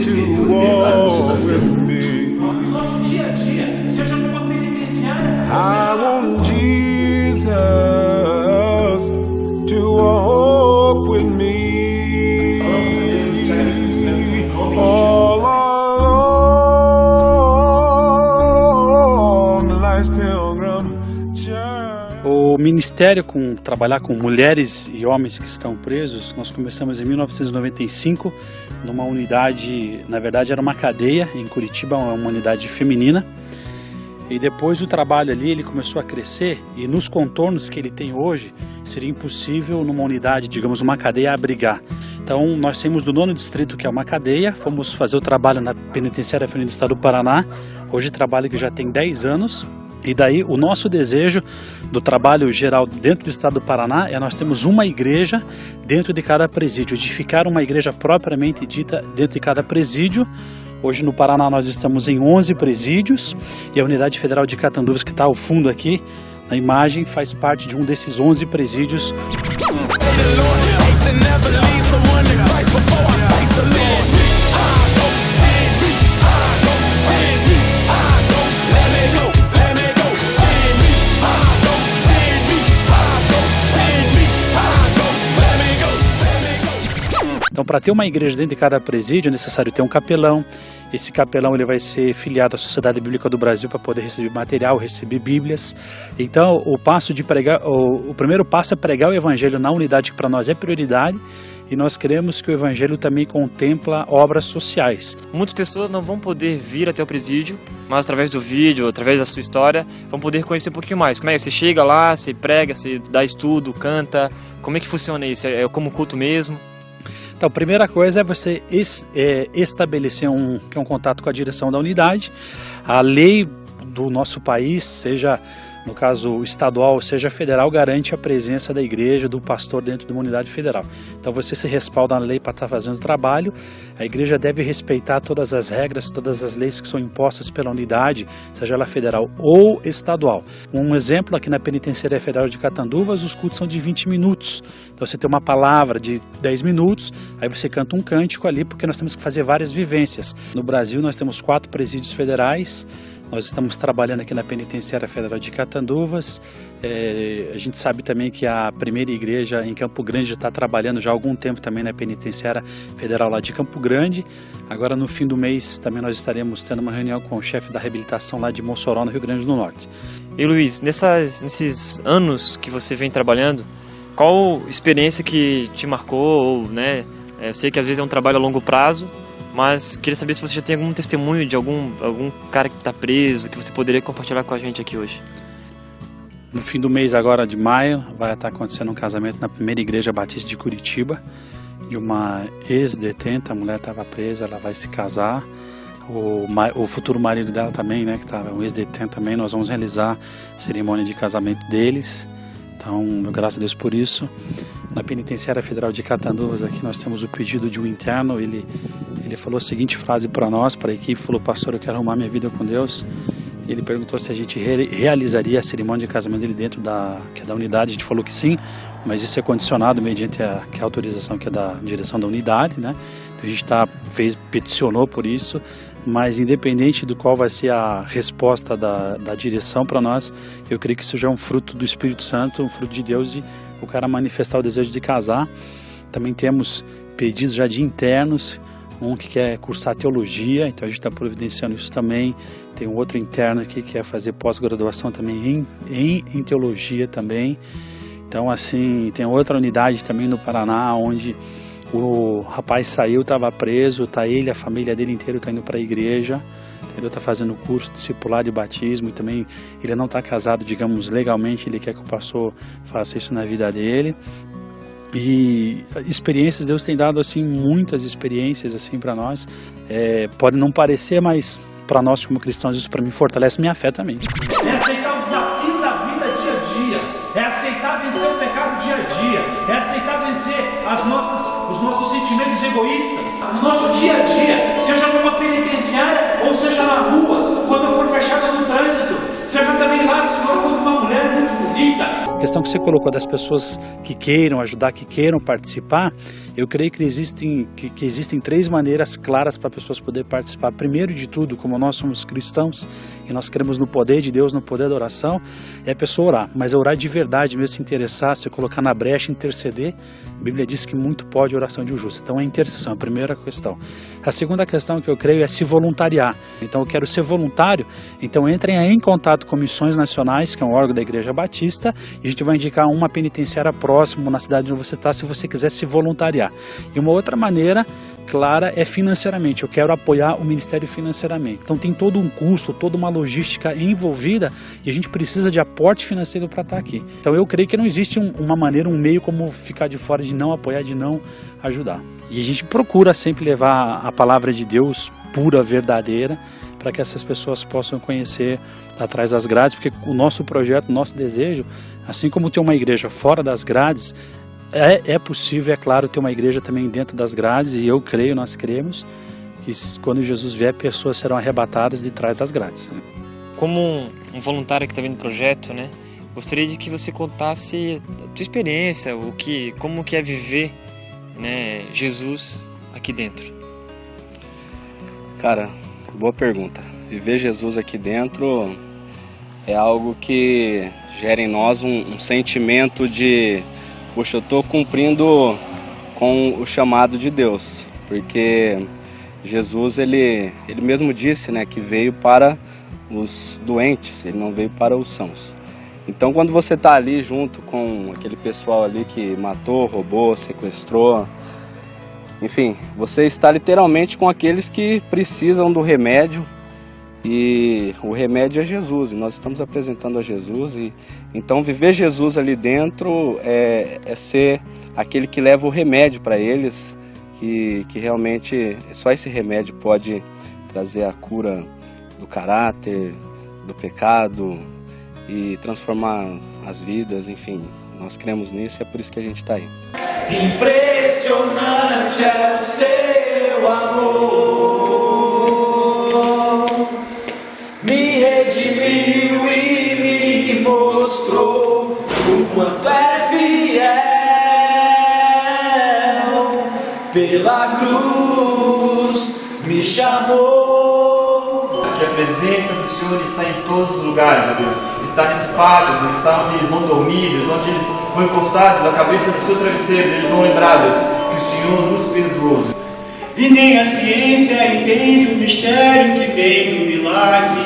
to walk with me. No nosso dia a dia, seja numa penitenciária. I want Jesus to walk with me. All along life's pilgrim journey. O ministério, trabalhar com mulheres e homens que estão presos, nós começamos em 1995, numa unidade, na verdade era uma cadeia em Curitiba, uma unidade feminina. E depois do trabalho ali, ele começou a crescer, e nos contornos que ele tem hoje, seria impossível numa unidade, digamos, uma cadeia abrigar. Então nós saímos do 9º distrito, que é uma cadeia, fomos fazer o trabalho na penitenciária feminina do estado do Paraná. Hoje trabalho que já tem 10 anos. E daí o nosso desejo do trabalho geral dentro do estado do Paraná é nós temos uma igreja dentro de cada presídio, edificar uma igreja propriamente dita dentro de cada presídio. Hoje no Paraná nós estamos em 11 presídios e a Unidade Federal de Catanduvas, que está ao fundo aqui na imagem, faz parte de um desses 11 presídios. Então, para ter uma igreja dentro de cada presídio, é necessário ter um capelão. Esse capelão ele vai ser filiado à Sociedade Bíblica do Brasil para poder receber material, receber bíblias. Então, o primeiro passo é pregar o evangelho na unidade, que para nós é prioridade. E nós cremos que o evangelho também contempla obras sociais. Muitas pessoas não vão poder vir até o presídio, mas através do vídeo, através da sua história, vão poder conhecer um pouquinho mais. Como é que você chega lá, você prega, você dá estudo, canta? Como é que funciona isso? É como culto mesmo? Então, a primeira coisa é você estabelecer um contato com a direção da unidade. A lei do nosso país, seja no caso estadual, seja federal, garante a presença da igreja, do pastor dentro de uma unidade federal. Então você se respalda na lei para estar fazendo o trabalho. A igreja deve respeitar todas as regras, todas as leis que são impostas pela unidade, seja ela federal ou estadual. Um exemplo, aqui na Penitenciária Federal de Catanduvas, os cultos são de 20 minutos. Então você tem uma palavra de 10 minutos, aí você canta um cântico ali, porque nós temos que fazer várias vivências. No Brasil nós temos 4 presídios federais. Nós estamos trabalhando aqui na Penitenciária Federal de Catanduvas. A gente sabe também que a primeira igreja em Campo Grande está trabalhando já há algum tempo também na Penitenciária Federal lá de Campo Grande. Agora no fim do mês também nós estaremos tendo uma reunião com o chefe da reabilitação lá de Mossoró, no Rio Grande do Norte. E Luiz, nesses anos que você vem trabalhando, qual experiência que te marcou, né? Eu sei que às vezes é um trabalho a longo prazo, mas queria saber se você já tem algum testemunho de algum cara que está preso, que você poderia compartilhar com a gente aqui hoje. No fim do mês agora de maio, vai estar acontecendo um casamento na primeira igreja batista de Curitiba, de uma ex-detenta. A mulher estava presa, ela vai se casar. O futuro marido dela também, né, que estava um ex-detento também, nós vamos realizar a cerimônia de casamento deles. Então, graças a Deus por isso. Na Penitenciária Federal de Catanduvas aqui nós temos o pedido de um interno. Ele falou a seguinte frase para nós, para a equipe, falou: pastor, eu quero arrumar minha vida com Deus. Ele perguntou se a gente realizaria a cerimônia de casamento dele dentro da unidade. A gente falou que sim, mas isso é condicionado mediante a autorização que é da direção da unidade, né? Então a gente peticionou por isso, mas independente do qual vai ser a resposta da direção para nós, eu creio que isso já é um fruto do Espírito Santo, um fruto de Deus, de o cara manifestar o desejo de casar. Também temos pedidos já de internos, um que quer cursar teologia, então a gente está providenciando isso também. Tem um outro interno aqui que quer fazer pós-graduação também em teologia também. Então assim, tem outra unidade também no Paraná, onde o rapaz saiu, estava preso, tá ele, a família dele inteira está indo para a igreja. Ele está fazendo o curso discipular de batismo e também ele não está casado, digamos, legalmente, ele quer que o pastor faça isso na vida dele. E experiências, Deus tem dado assim muitas experiências assim para nós. Pode não parecer, mas para nós como cristãos isso para mim fortalece minha fé também. É aceitar o desafio da vida dia a dia, é aceitar vencer o pecado dia a dia, é aceitar vencer os nossos sentimentos egoístas. No nosso dia a dia, seja numa penitenciária ou seja na rua, quando eu for fechada no trânsito, seja também lá, Senhor, quando uma mulher muito bonita. A questão que você colocou das pessoas que queiram ajudar, que queiram participar, Eu creio que existem 3 maneiras claras para pessoas poderem participar. Primeiro de tudo, como nós somos cristãos e nós cremos no poder de Deus, no poder da oração, é a pessoa orar. Mas orar de verdade, mesmo se interessar, se colocar na brecha, interceder. A Bíblia diz que muito pode a oração de um justo. Então é intercessão, a primeira questão. A segunda questão que eu creio é se voluntariar. Então eu quero ser voluntário, então entrem aí em contato com Missões Nacionais, que é um órgão da Igreja Batista, e a gente vai indicar uma penitenciária próximo na cidade onde você está, se você quiser se voluntariar. E uma outra maneira clara é financeiramente. Eu quero apoiar o ministério financeiramente. Então tem todo um custo, toda uma logística envolvida e a gente precisa de aporte financeiro para estar aqui. Então eu creio que não existe uma maneira, um meio como ficar de fora, de não apoiar, de não ajudar. E a gente procura sempre levar a palavra de Deus pura, verdadeira, para que essas pessoas possam conhecer atrás das grades, porque o nosso projeto, o nosso desejo, assim como ter uma igreja fora das grades, é possível, é claro, ter uma igreja também dentro das grades, e eu creio, nós cremos, que quando Jesus vier, pessoas serão arrebatadas de trás das grades. Como um voluntário que está vendo o projeto, né, gostaria de que você contasse a tua experiência, como que é viver, né, Jesus aqui dentro. Cara, boa pergunta. Viver Jesus aqui dentro é algo que gera em nós um sentimento de: puxa, eu estou cumprindo com o chamado de Deus, porque Jesus, ele mesmo disse, né, que veio para os doentes, ele não veio para os sãos. Então quando você está ali junto com aquele pessoal ali que matou, roubou, sequestrou, enfim, você está literalmente com aqueles que precisam do remédio, e o remédio é Jesus, e nós estamos apresentando a Jesus, e então viver Jesus ali dentro é ser aquele que leva o remédio para eles, que realmente só esse remédio pode trazer a cura do caráter, do pecado e transformar as vidas, enfim, nós cremos nisso e é por isso que a gente está aí. Impressionante é o seu amor, me redimiu e me mostrou o quanto é fiel, pela cruz me chamou. Que a presença do Senhor está em todos os lugares, ó Deus. Está nesse pátio, Deus, está onde eles vão dormir, Deus, onde eles vão encostar na cabeça do seu travesseiro, eles vão lembrar, Deus, que o Senhor nos perdoou. E nem a ciência entende o mistério que vem do milagre,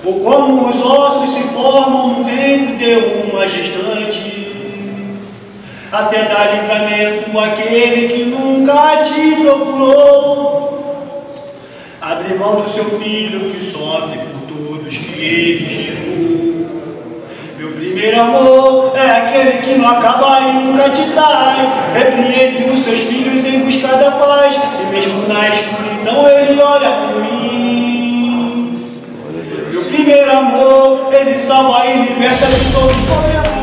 ou como os ossos se formam no ventre de uma gestante, até dar livramento àquele que nunca te procurou. Abre mão do seu filho que sofre por todos que ele gerou. Meu primeiro amor é aquele que não acaba e nunca te trai. Repreende os seus filhos em busca da paz, e mesmo na escuridão ele olha por mim. Meu primeiro amor, ele salva e liberta de todos os problemas.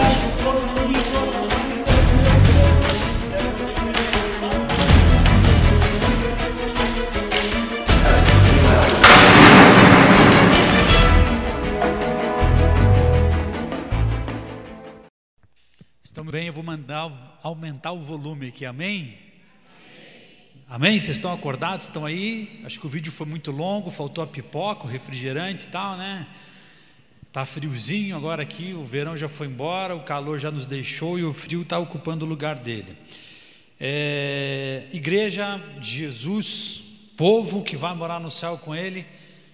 Estão bem? Eu vou aumentar o volume aqui, amém? Amém? Vocês estão acordados? Estão aí? Acho que o vídeo foi muito longo, faltou a pipoca, o refrigerante e tal, né? Tá friozinho agora aqui, o verão já foi embora, o calor já nos deixou e o frio está ocupando o lugar dele. Igreja de Jesus, povo que vai morar no céu com ele.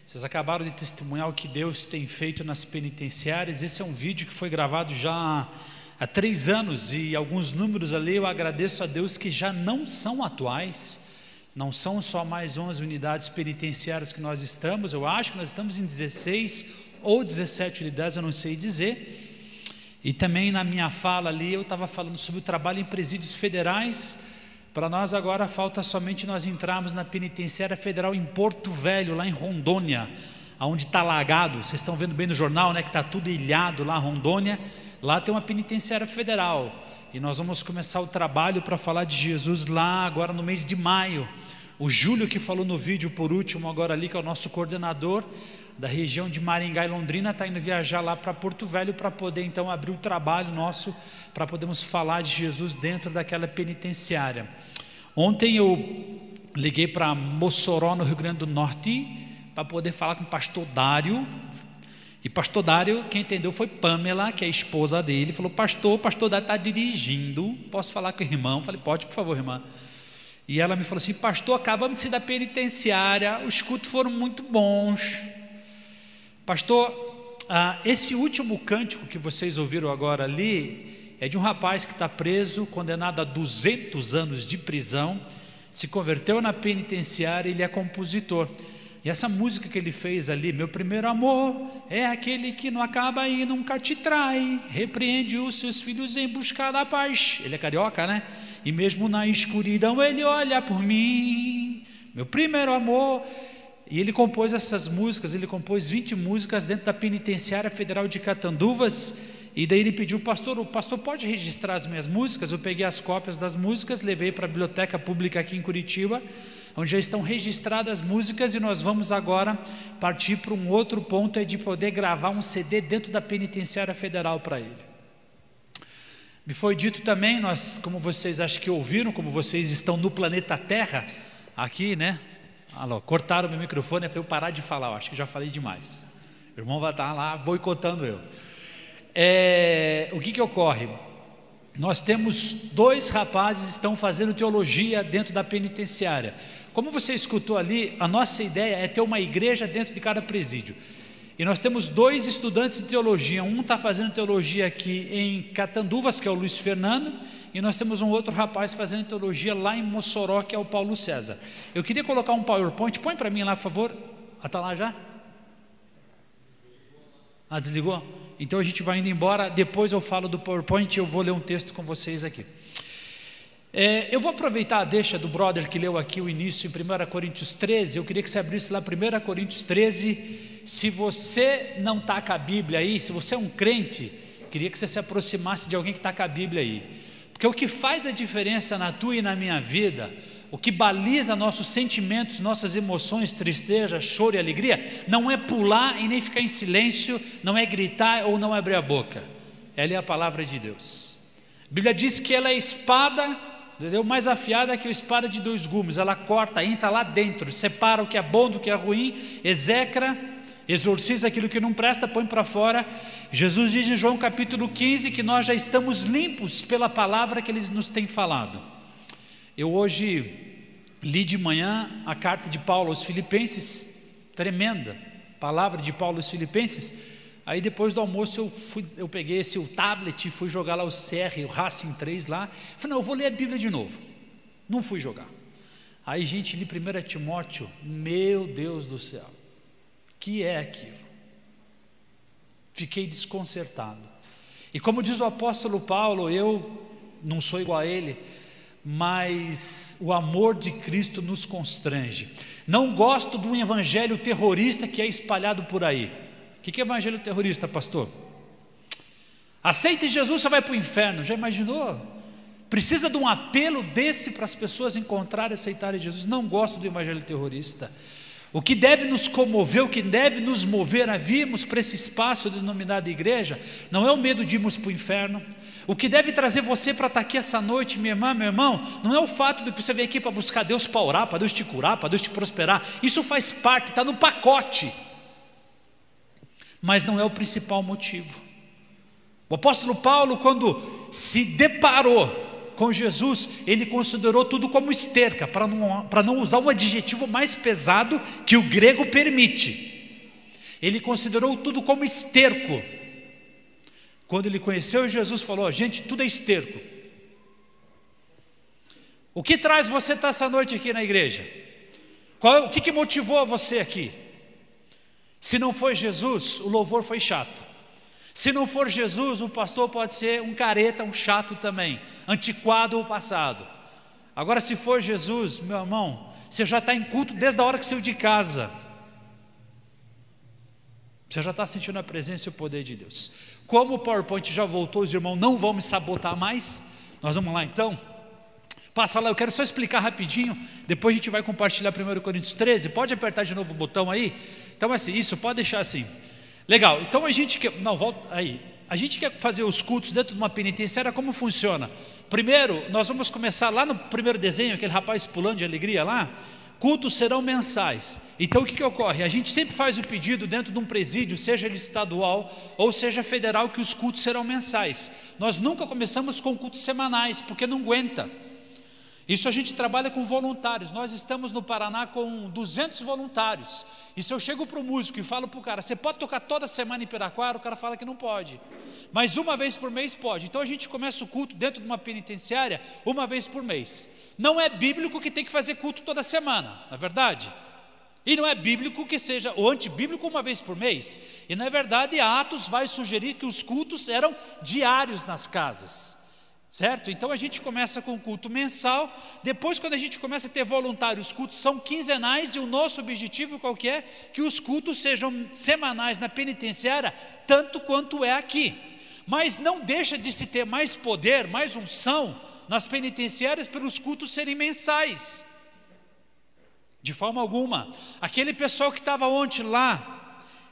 Vocês acabaram de testemunhar o que Deus tem feito nas penitenciárias. Esse é um vídeo que foi gravado já há 3 anos, e alguns números ali eu agradeço a Deus que já não são atuais, não são só mais 11 unidades penitenciárias que nós estamos, eu acho que nós estamos em 16 ou 17 unidades, eu não sei dizer. E também na minha fala ali eu estava falando sobre o trabalho em presídios federais. Para nós agora falta somente nós entrarmos na penitenciária federal em Porto Velho, lá em Rondônia, onde está alagado. Vocês estão vendo bem no jornal, né, que está tudo ilhado lá, Rondônia. Lá tem uma penitenciária federal, e nós vamos começar o trabalho para falar de Jesus lá agora no mês de maio. O Júlio, que falou no vídeo por último agora ali, que é o nosso coordenador, da região de Maringá e Londrina, está indo viajar lá para Porto Velho para poder então abrir o trabalho nosso, para podermos falar de Jesus dentro daquela penitenciária. Ontem eu liguei para Mossoró, no Rio Grande do Norte, para poder falar com o pastor Dário. E pastor Dário, quem entendeu foi Pamela, que é a esposa dele. Falou: pastor Dário está dirigindo, posso falar com o irmão? Falei: pode, por favor, irmã. E ela me falou assim: pastor, acabamos de sair da penitenciária, os cultos foram muito bons. Pastor, esse último cântico que vocês ouviram agora ali é de um rapaz que está preso, condenado a 200 anos de prisão, se converteu na penitenciária, ele é compositor. E essa música que ele fez ali, meu primeiro amor é aquele que não acaba e nunca te trai, repreende os seus filhos em busca da paz. Ele é carioca, né? E mesmo na escuridão ele olha por mim, meu primeiro amor. E ele compôs essas músicas, ele compôs 20 músicas dentro da Penitenciária Federal de Catanduvas. E daí ele pediu: o pastor pode registrar as minhas músicas? Eu peguei as cópias das músicas, levei para a Biblioteca Pública aqui em Curitiba, onde já estão registradas as músicas, e nós vamos agora partir para um outro ponto, é de poder gravar um CD dentro da Penitenciária Federal para ele. Me foi dito também, nós, como vocês acho que ouviram, como vocês estão no planeta Terra, aqui, né? Alô, cortaram meu microfone, é para eu parar de falar, eu acho que já falei demais. O irmão vai estar lá boicotando eu. O que ocorre? Nós temos 2 rapazes que estão fazendo teologia dentro da penitenciária. Como você escutou ali, a nossa ideia é ter uma igreja dentro de cada presídio. E nós temos 2 estudantes de teologia. Um está fazendo teologia aqui em Catanduvas, que é o Luiz Fernando, e nós temos um outro rapaz fazendo teologia lá em Mossoró, que é o Paulo César. Eu queria colocar um PowerPoint, põe para mim lá, por favor. Está lá já? Desligou? Então a gente vai indo embora, depois eu falo do PowerPoint e eu vou ler um texto com vocês aqui. Eu vou aproveitar a deixa do brother que leu aqui o início em 1 Coríntios 13, eu queria que você abrisse lá 1 Coríntios 13, se você não está com a Bíblia aí, se você é um crente, queria que você se aproximasse de alguém que está com a Bíblia aí, porque o que faz a diferença na tua e na minha vida, o que baliza nossos sentimentos, nossas emoções, tristeza, choro e alegria, não é pular e nem ficar em silêncio, não é gritar ou não abrir a boca. Ela é a palavra de Deus. A Bíblia diz que ela é espada, entendeu? Mais afiada que a espada de 2 gumes. Ela corta, entra lá dentro, separa o que é bom do que é ruim, execra, exorciza aquilo que não presta, põe para fora. Jesus diz em João capítulo 15 que nós já estamos limpos pela palavra que Ele nos tem falado. Eu hoje li de manhã a carta de Paulo aos Filipenses, tremenda palavra de Paulo aos Filipenses. Aí depois do almoço eu peguei o tablet e fui jogar lá o CR, o Racing 3 lá. Falei: não, eu vou ler a Bíblia de novo. Não fui jogar. Aí gente, li 1 Timóteo, meu Deus do céu, que é aquilo? Fiquei desconcertado. E como diz o apóstolo Paulo, eu não sou igual a ele, mas o amor de Cristo nos constrange. Não gosto de um evangelho terrorista que é espalhado por aí. O que é evangelho terrorista, pastor? Aceite Jesus, você vai para o inferno. Já imaginou? Precisa de um apelo desse para as pessoas encontrarem e aceitarem Jesus. Não gosto do evangelho terrorista. O que deve nos comover, o que deve nos mover a virmos para esse espaço denominado igreja, não é o medo de irmos para o inferno. O que deve trazer você para estar aqui essa noite, minha irmã, meu irmão, não é o fato de que você veio aqui para buscar Deus, para orar, para Deus te curar, para Deus te prosperar. Isso faz parte, está no pacote, mas não é o principal motivo. O apóstolo Paulo, quando se deparou com Jesus, ele considerou tudo como esterca, para não usar o adjetivo mais pesado que o grego permite. Ele considerou tudo como esterco. Quando ele conheceu Jesus, falou: gente, tudo é esterco. O que traz você estar essa noite aqui na igreja? O que motivou você aqui? Se não foi Jesus, o louvor foi chato. Se não for Jesus, o pastor pode ser um careta, um chato também, antiquado ou passado. Agora, se for Jesus, meu irmão, você já está em culto desde a hora que saiu de casa. Você já está sentindo a presença e o poder de Deus. Como o PowerPoint já voltou, os irmãos não vão me sabotar mais. Nós vamos lá então. Passa lá, eu quero só explicar rapidinho, depois a gente vai compartilhar 1 Coríntios 13, pode apertar de novo o botão aí? Então assim, isso, pode deixar assim. Legal, então a gente quer, não, volta aí. A gente quer fazer os cultos dentro de uma penitenciária, como funciona? Primeiro, nós vamos começar lá no primeiro desenho, aquele rapaz pulando de alegria lá. Cultos serão mensais. Então o que ocorre? A gente sempre faz o pedido dentro de um presídio, seja ele estadual ou seja federal, que os cultos serão mensais. Nós nunca começamos com cultos semanais, porque não aguenta. Isso a gente trabalha com voluntários. Nós estamos no Paraná com 200 voluntários. E se eu chego para o músico e falo para o cara, você pode tocar toda semana em Piraquara? O cara fala que não pode. Mas uma vez por mês pode. Então a gente começa o culto dentro de uma penitenciária uma vez por mês. Não é bíblico que tem que fazer culto toda semana, não é verdade? E não é bíblico que seja, ou antibíblico, uma vez por mês. E na verdade Atos vai sugerir que os cultos eram diários nas casas. Certo? Então a gente começa com o culto mensal. Depois, quando a gente começa a ter voluntários, os cultos são quinzenais. E o nosso objetivo qual que é? Que os cultos sejam semanais na penitenciária, tanto quanto é aqui. Mas não deixa de se ter mais poder, mais unção nas penitenciárias pelos cultos serem mensais. De forma alguma. Aquele pessoal que estava ontem lá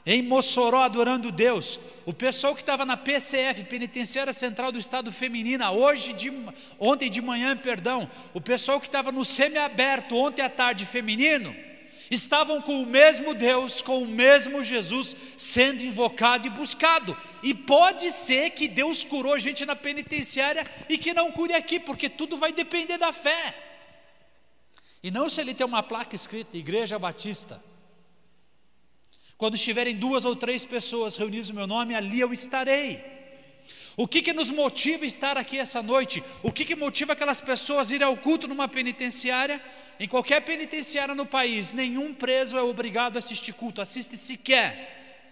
em Mossoró adorando Deus, o pessoal que estava na PCF, Penitenciária Central do Estado Feminina, ontem de manhã, o pessoal que estava no semiaberto ontem à tarde feminino, estavam com o mesmo Deus, com o mesmo Jesus sendo invocado e buscado. E pode ser que Deus curou gente na penitenciária e que não cure aqui, porque tudo vai depender da fé. E não se ele tem uma placa escrita Igreja Batista. Quando estiverem 2 ou 3 pessoas reunidas no meu nome, ali eu estarei. O que nos motiva a estar aqui essa noite? O que motiva aquelas pessoas a irem ao culto numa penitenciária? Em qualquer penitenciária no país, nenhum preso é obrigado a assistir culto, assiste se quer.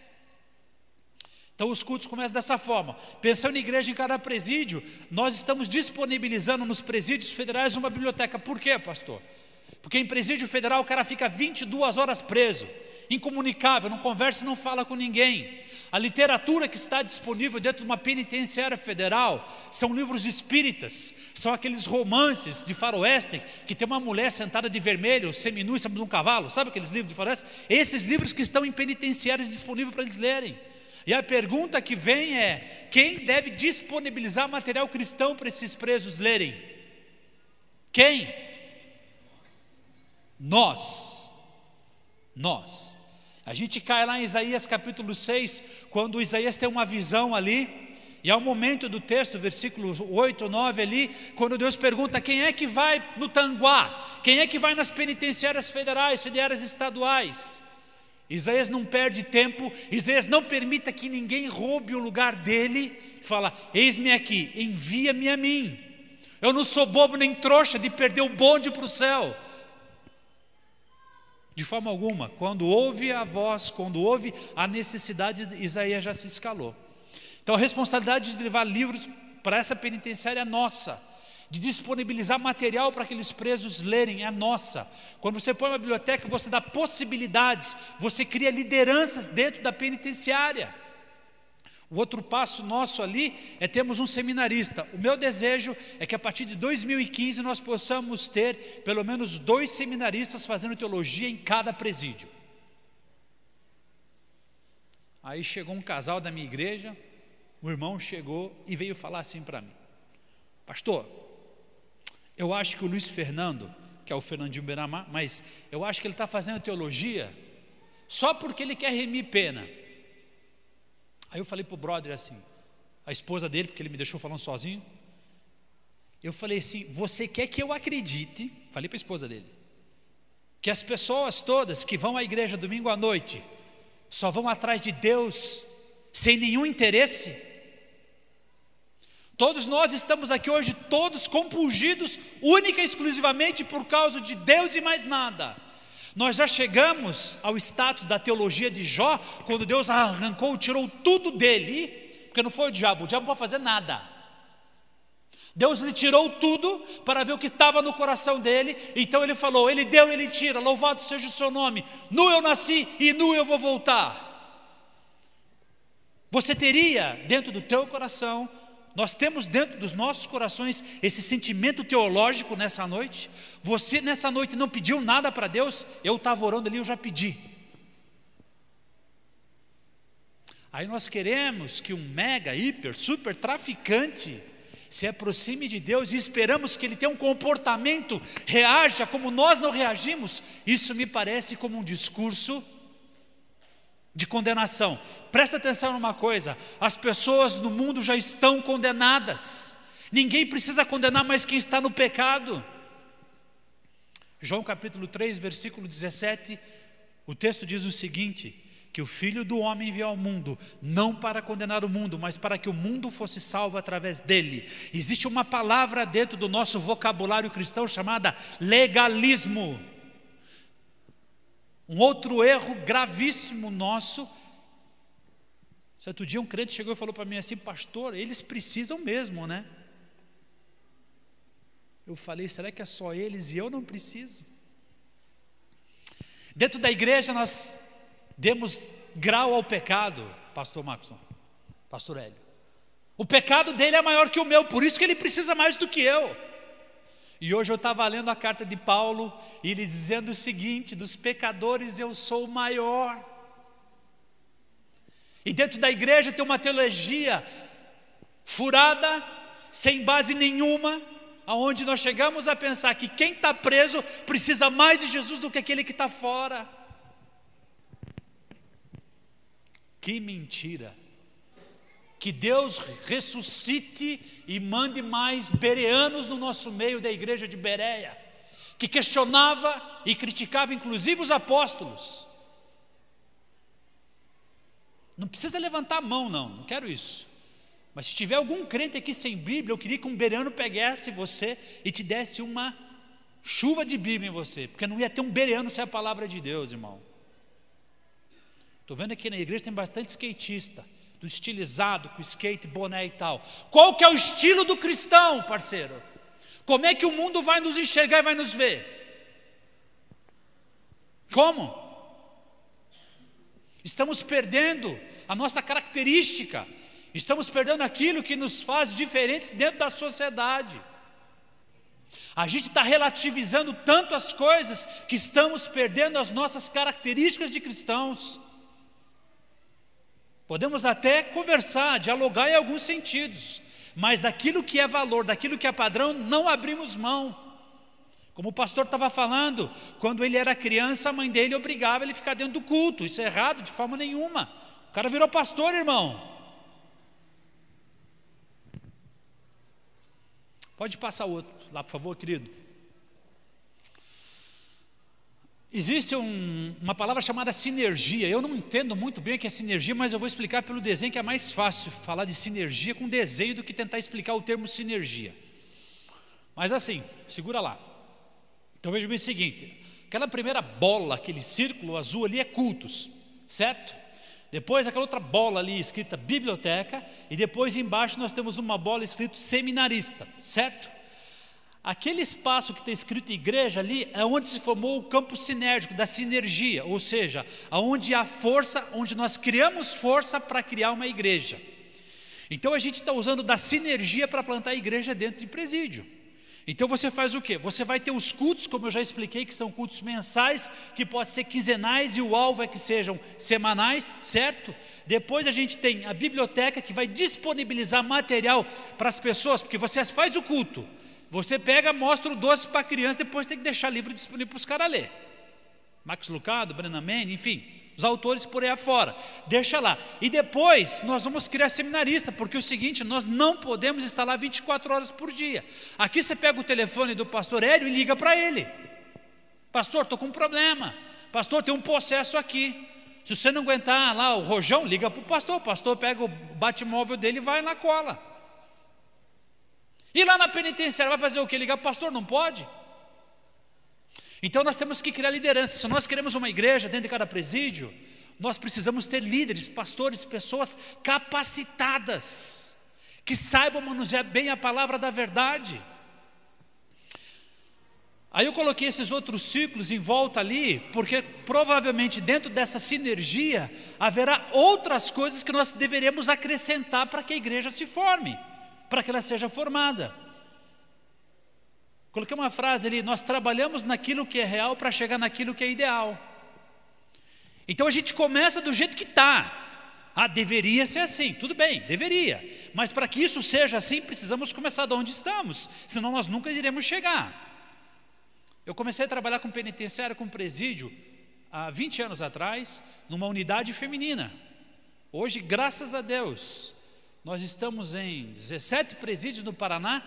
Então os cultos começam dessa forma. Pensando em igreja em cada presídio, nós estamos disponibilizando nos presídios federais uma biblioteca. Por quê, pastor? Porque em presídio federal o cara fica 22 horas preso, incomunicável, não conversa e não fala com ninguém. A literatura que está disponível dentro de uma penitenciária federal são livros espíritas, são aqueles romances de faroeste que tem uma mulher sentada de vermelho, seminua em cima de um cavalo, sabe aqueles livros de faroeste? Esses livros que estão em penitenciárias disponíveis para eles lerem. E a pergunta que vem é: quem deve disponibilizar material cristão para esses presos lerem? Quem? Nós. A gente cai lá em Isaías capítulo 6, quando Isaías tem uma visão ali, e ao momento do texto, versículo 8, 9 ali, quando Deus pergunta quem é que vai no Tanguá, quem é que vai nas penitenciárias federais, federais estaduais. Isaías não perde tempo, Isaías não permita que ninguém roube o lugar dele, fala: eis-me aqui, envia-me a mim. Eu não sou bobo nem trouxa de perder o bonde para o céu. De forma alguma. Quando ouve a voz, quando ouve a necessidade, Isaías já se escalou. Então a responsabilidade de levar livros para essa penitenciária é nossa, de disponibilizar material para aqueles presos lerem é nossa. Quando você põe uma biblioteca, você dá possibilidades, você cria lideranças dentro da penitenciária. O outro passo nosso ali é termos um seminarista. O meu desejo é que a partir de 2015 nós possamos ter pelo menos 2 seminaristas fazendo teologia em cada presídio. Aí chegou um casal da minha igreja, o irmão chegou e veio falar assim para mim: pastor, eu acho que o Luiz Fernando, que é o Fernandinho Benamar, mas eu acho que ele está fazendo teologia só porque ele quer remir pena. Aí eu falei para o brother assim, a esposa dele, porque ele me deixou falando sozinho, eu falei assim: você quer que eu acredite, falei para a esposa dele, que as pessoas todas que vão à igreja domingo à noite só vão atrás de Deus sem nenhum interesse? Todos nós estamos aqui hoje, todos compungidos única e exclusivamente por causa de Deus e mais nada. Nós já chegamos ao status da teologia de Jó, quando Deus arrancou, tirou tudo dele, porque não foi o diabo não pode fazer nada. Deus lhe tirou tudo para ver o que estava no coração dele. Então ele falou: ele deu, ele tira, louvado seja o seu nome. Nu eu nasci e nu eu vou voltar. Você teria dentro do teu coração Nós temos dentro dos nossos corações esse sentimento teológico nessa noite. Você nessa noite não pediu nada para Deus, eu estava orando ali, eu já pedi. Aí nós queremos que um mega, hiper, super traficante se aproxime de Deus e esperamos que ele tenha um comportamento, reaja como nós não reagimos. Isso me parece como um discurso de condenação. Presta atenção numa coisa: as pessoas no mundo já estão condenadas. Ninguém precisa condenar mais quem está no pecado. João capítulo 3, versículo 17, o texto diz o seguinte: que o Filho do Homem veio ao mundo, não para condenar o mundo, mas para que o mundo fosse salvo através dele. Existe uma palavra dentro do nosso vocabulário cristão chamada legalismo. Um outro erro gravíssimo nosso. Certo dia um crente chegou e falou para mim assim: pastor, eles precisam mesmo, né? Eu falei: será que é só eles e eu não preciso? Dentro da igreja nós demos grau ao pecado, pastor Maxson, pastor Hélio. O pecado dele é maior que o meu, por isso que ele precisa mais do que eu. E hoje eu estava lendo a carta de Paulo, e ele dizendo o seguinte: dos pecadores eu sou o maior. E dentro da igreja tem uma teologia furada, sem base nenhuma, aonde nós chegamos a pensar que quem está preso precisa mais de Jesus do que aquele que está fora. Que mentira! Que Deus ressuscite e mande mais bereanos no nosso meio da igreja de Bereia, que questionava e criticava inclusive os apóstolos. Não precisa levantar a mão, não quero isso. Mas se tiver algum crente aqui sem Bíblia, eu queria que um bereano pegasse você e te desse uma chuva de Bíblia em você, porque não ia ter um bereano sem a palavra de Deus, irmão. Estou vendo aqui na igreja tem bastante skatista, do estilizado, com skate, boné e tal. Qual que é o estilo do cristão, parceiro? Como é que o mundo vai nos enxergar e vai nos ver? Como? Estamos perdendo a nossa característica, estamos perdendo aquilo que nos faz diferentes dentro da sociedade. A gente está relativizando tanto as coisas que estamos perdendo as nossas características de cristãos. Podemos até conversar, dialogar em alguns sentidos, mas daquilo que é valor, daquilo que é padrão, não abrimos mão. Como o pastor estava falando, quando ele era criança, a mãe dele obrigava ele a ficar dentro do culto. Isso é errado de forma nenhuma. O cara virou pastor, irmão. Pode passar o outro lá, por favor, querido. Existe uma palavra chamada sinergia. Eu não entendo muito bem o que é sinergia, mas eu vou explicar pelo desenho, que é mais fácil falar de sinergia com desenho do que tentar explicar o termo sinergia. Mas assim, segura lá. Então veja bem o seguinte: aquela primeira bola, aquele círculo azul ali é cultos, certo? Depois aquela outra bola ali escrita biblioteca, e depois embaixo nós temos uma bola escrito seminarista, certo? Aquele espaço que está escrito igreja ali é onde se formou o campo sinérgico, da sinergia, ou seja, onde há força, onde nós criamos força para criar uma igreja. Então a gente está usando da sinergia para plantar a igreja dentro de presídio. Então você faz o quê? Você vai ter os cultos, como eu já expliquei, que são cultos mensais, que pode ser quinzenais, e o alvo é que sejam semanais, certo? Depois a gente tem a biblioteca, que vai disponibilizar material para as pessoas, porque você faz o culto, você pega, mostra o doce para a criança, depois tem que deixar livro disponível para os caras ler. Max Lucado, Brennan Manning, enfim, os autores por aí afora, deixa lá. E depois nós vamos criar seminarista, porque é o seguinte: nós não podemos estar lá 24 horas por dia. Aqui você pega o telefone do pastor Hélio e liga para ele: pastor, estou com um problema, pastor, tem um processo aqui. Se você não aguentar lá o rojão, liga para o pastor pega o bate-móvel dele e vai na cola. E lá na penitenciária vai fazer o quê? Ligar para o pastor? Não pode? Então nós temos que criar liderança. Se nós queremos uma igreja dentro de cada presídio, nós precisamos ter líderes, pastores, pessoas capacitadas, que saibam manusear bem a palavra da verdade. Aí eu coloquei esses outros círculos em volta ali, porque provavelmente dentro dessa sinergia haverá outras coisas que nós deveremos acrescentar para que a igreja se forme. para que ela seja formada. Coloquei uma frase ali: nós trabalhamos naquilo que é real para chegar naquilo que é ideal. Então a gente começa do jeito que está. Deveria ser assim, tudo bem, deveria. Mas para que isso seja assim, precisamos começar de onde estamos, senão nós nunca iremos chegar. Eu comecei a trabalhar com penitenciário, com presídio, há 20 anos atrás, numa unidade feminina. Hoje, graças a Deus, nós estamos em 17 presídios no Paraná.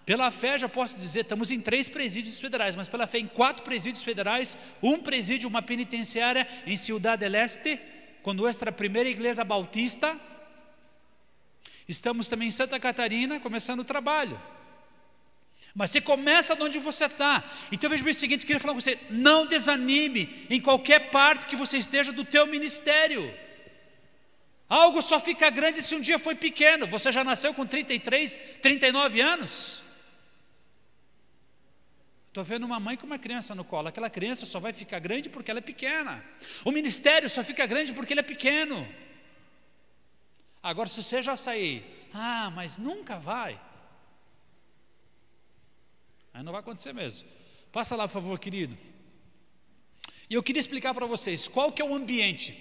Pela fé, já posso dizer, estamos em 3 presídios federais, mas pela fé em 4 presídios federais, um presídio, uma penitenciária em Ciudad del Este, com nossa primeira igreja bautista. Estamos também em Santa Catarina, começando o trabalho. Mas você começa de onde você está. Então veja bem o seguinte, eu queria falar com você: não desanime em qualquer parte que você esteja do teu ministério. Algo só fica grande se um dia foi pequeno. Você já nasceu com 33, 39 anos? Estou vendo uma mãe com uma criança no colo. Aquela criança só vai ficar grande porque ela é pequena. O ministério só fica grande porque ele é pequeno. Agora, se você já sair, mas nunca vai, aí não vai acontecer mesmo. Passa lá, por favor, querido. E eu queria explicar para vocês qual que é o ambiente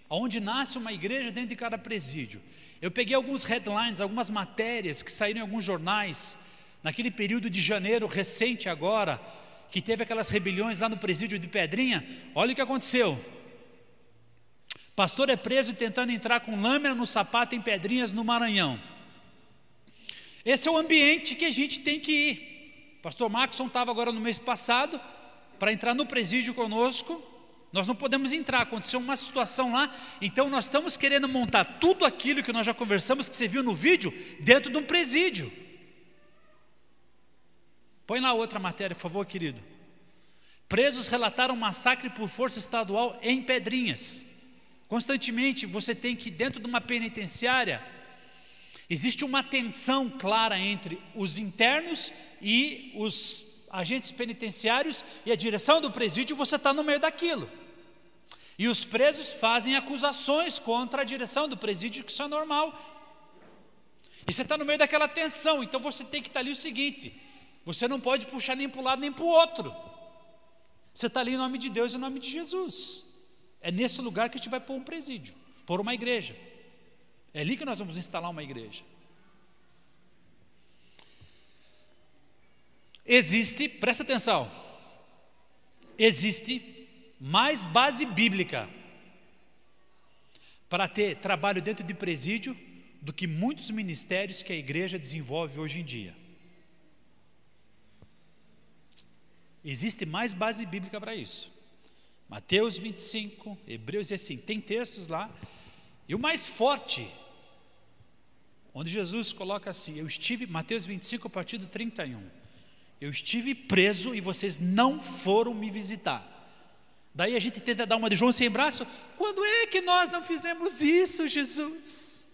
onde nasce uma igreja dentro de cada presídio. Eu peguei alguns headlines, algumas matérias que saíram em alguns jornais, naquele período de janeiro recente agora, que teve aquelas rebeliões lá no presídio de Pedrinha. Olha o que aconteceu: pastor é preso tentando entrar com lâmina no sapato em Pedrinhas, no Maranhão. Esse é o ambiente que a gente tem que ir. Pastor Maxson estava agora no mês passado para entrar no presídio conosco. Nós não podemos entrar, aconteceu uma situação lá. Então nós estamos querendo montar tudo aquilo que nós já conversamos, que você viu no vídeo, dentro de um presídio. Põe lá outra matéria, por favor, querido. Presos relataram massacre por força estadual em Pedrinhas. Constantemente você tem que, dentro de uma penitenciária, existe uma tensão clara entre os internos e os agentes penitenciários e a direção do presídio. Você está no meio daquilo. E os presos fazem acusações contra a direção do presídio, que isso é normal. E você está no meio daquela tensão. Então você tem que estar ali o seguinte: você não pode puxar nem para um lado nem para o outro. Você está ali em nome de Deus e em nome de Jesus. É nesse lugar que a gente vai pôr um presídio, pôr uma igreja. É ali que nós vamos instalar uma igreja. Existe, presta atenção, existe mais base bíblica para ter trabalho dentro de presídio do que muitos ministérios que a igreja desenvolve hoje em dia. Existe mais base bíblica para isso. Mateus 25, Hebreus, e assim, tem textos lá. E o mais forte, onde Jesus coloca assim: eu estive, Mateus 25, a partir do 31, eu estive preso e vocês não foram me visitar. Daí a gente tenta dar uma de João sem braço: quando é que nós não fizemos isso, Jesus?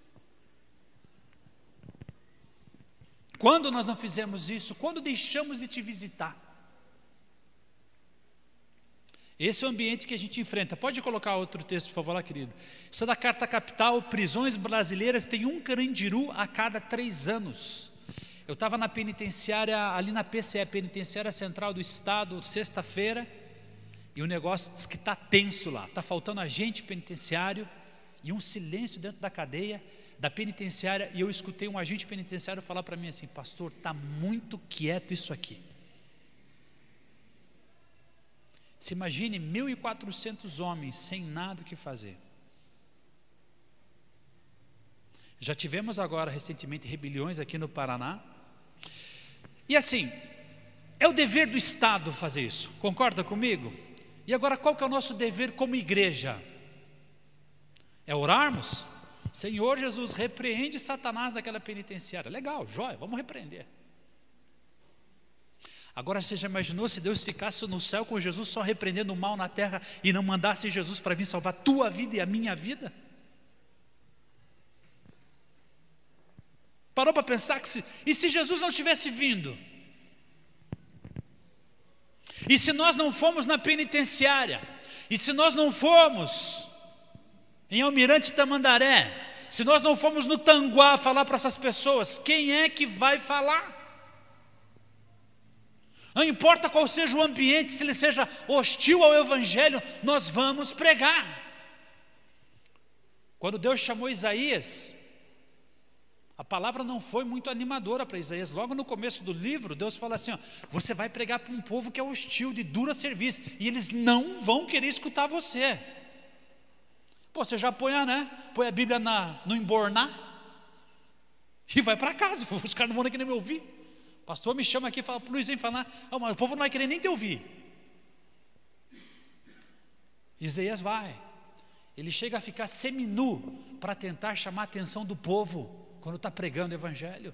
Quando nós não fizemos isso? Quando deixamos de te visitar? Esse é o ambiente que a gente enfrenta. Pode colocar outro texto, por favor, lá, querido. Isso é da Carta Capital. Prisões brasileiras têm um Carandiru a cada 3 anos. Eu estava na penitenciária, ali na PCE, Penitenciária Central do Estado, sexta-feira, e o negócio diz que está tenso lá. Está faltando agente penitenciário e um silêncio dentro da cadeia, da penitenciária. E eu escutei um agente penitenciário falar para mim assim: pastor, está muito quieto isso aqui. Se imagine 1.400 homens sem nada o que fazer. Já tivemos agora recentemente rebeliões aqui no Paraná. E assim, é o dever do Estado fazer isso, concorda comigo? E agora qual que é o nosso dever como igreja? É orarmos? Senhor Jesus, repreende Satanás daquela penitenciária. Legal, jóia, vamos repreender. Agora você já imaginou se Deus ficasse no céu com Jesus só repreendendo o mal na terra e não mandasse Jesus para vir salvar a tua vida e a minha vida? Parou para pensar que e se Jesus não tivesse vindo? E se nós não fomos na penitenciária? E se nós não fomos em Almirante Tamandaré? Se nós não formos no Tanguá falar para essas pessoas, quem é que vai falar? Não importa qual seja o ambiente, se ele seja hostil ao Evangelho, nós vamos pregar. Quando Deus chamou Isaías, a palavra não foi muito animadora para Isaías. Logo no começo do livro, Deus fala assim, ó, você vai pregar para um povo que é hostil, de dura serviço, e eles não vão querer escutar você. Pô, você já põe a Bíblia no embornar e vai para casa. Os caras não vão nem querer me ouvir. O pastor me chama aqui e fala, Luiz, vem falar. Mas o povo não vai querer nem te ouvir. Isaías vai. Ele chega a ficar seminu para tentar chamar a atenção do povo quando está pregando o Evangelho.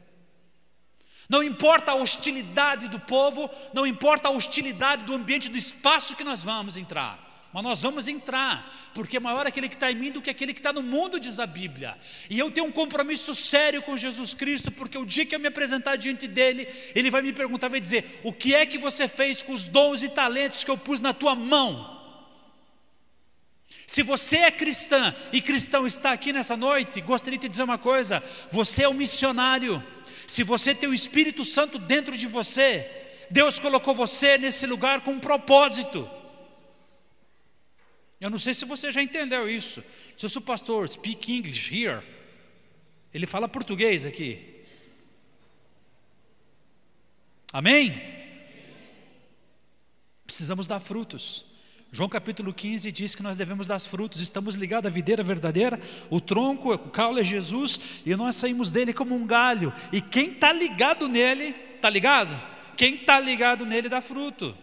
Não importa a hostilidade do povo, não importa a hostilidade do ambiente, do espaço que nós vamos entrar. Mas nós vamos entrar, porque maior é aquele que está em mim do que aquele que está no mundo, diz a Bíblia. E eu tenho um compromisso sério com Jesus Cristo, porque o dia que eu me apresentar diante dele, ele vai me perguntar, vai dizer, o que é que você fez com os dons e talentos que eu pus na tua mão? Se você é cristã e cristão está aqui nessa noite, gostaria de te dizer uma coisa, você é um missionário. Se você tem o Espírito Santo dentro de você, Deus colocou você nesse lugar com um propósito. Eu não sei se você já entendeu isso. Se o pastor speak English here, ele fala português aqui. Amém? Precisamos dar frutos. João capítulo 15 diz que nós devemos dar frutos. Estamos ligados à videira verdadeira, o tronco, o caule é Jesus, e nós saímos dele como um galho. E quem está ligado nele, está ligado? Quem está ligado nele dá fruto.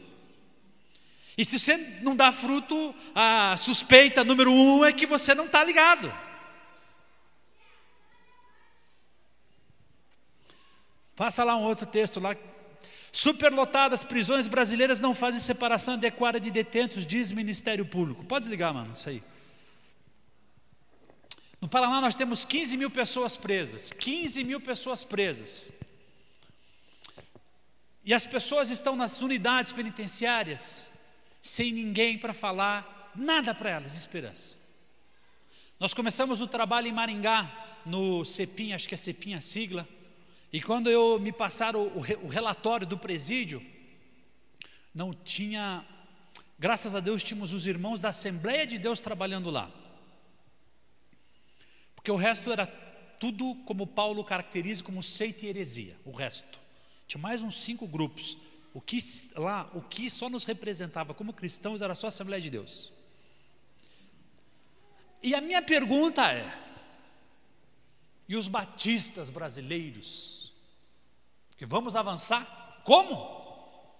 E se você não dá fruto, a suspeita número 1 é que você não está ligado. Passa lá um outro texto lá. Superlotadas prisões brasileiras não fazem separação adequada de detentos, diz Ministério Público. Pode desligar, mano, isso aí. No Paraná nós temos 15 mil pessoas presas. 15 mil pessoas presas. E as pessoas estão nas unidades penitenciárias sem ninguém para falar nada para elas de esperança. Nós começamos o trabalho em Maringá, no CEPIM, acho que é CEPIM a sigla, e quando me passaram o relatório do presídio, não tinha, graças a Deus tínhamos os irmãos da Assembleia de Deus trabalhando lá, porque o resto era tudo como Paulo caracteriza como seita e heresia, o resto, tinha mais uns 5 grupos. O que só nos representava como cristãos era só a Assembleia de Deus. E a minha pergunta é, e os batistas brasileiros, que vamos avançar, como?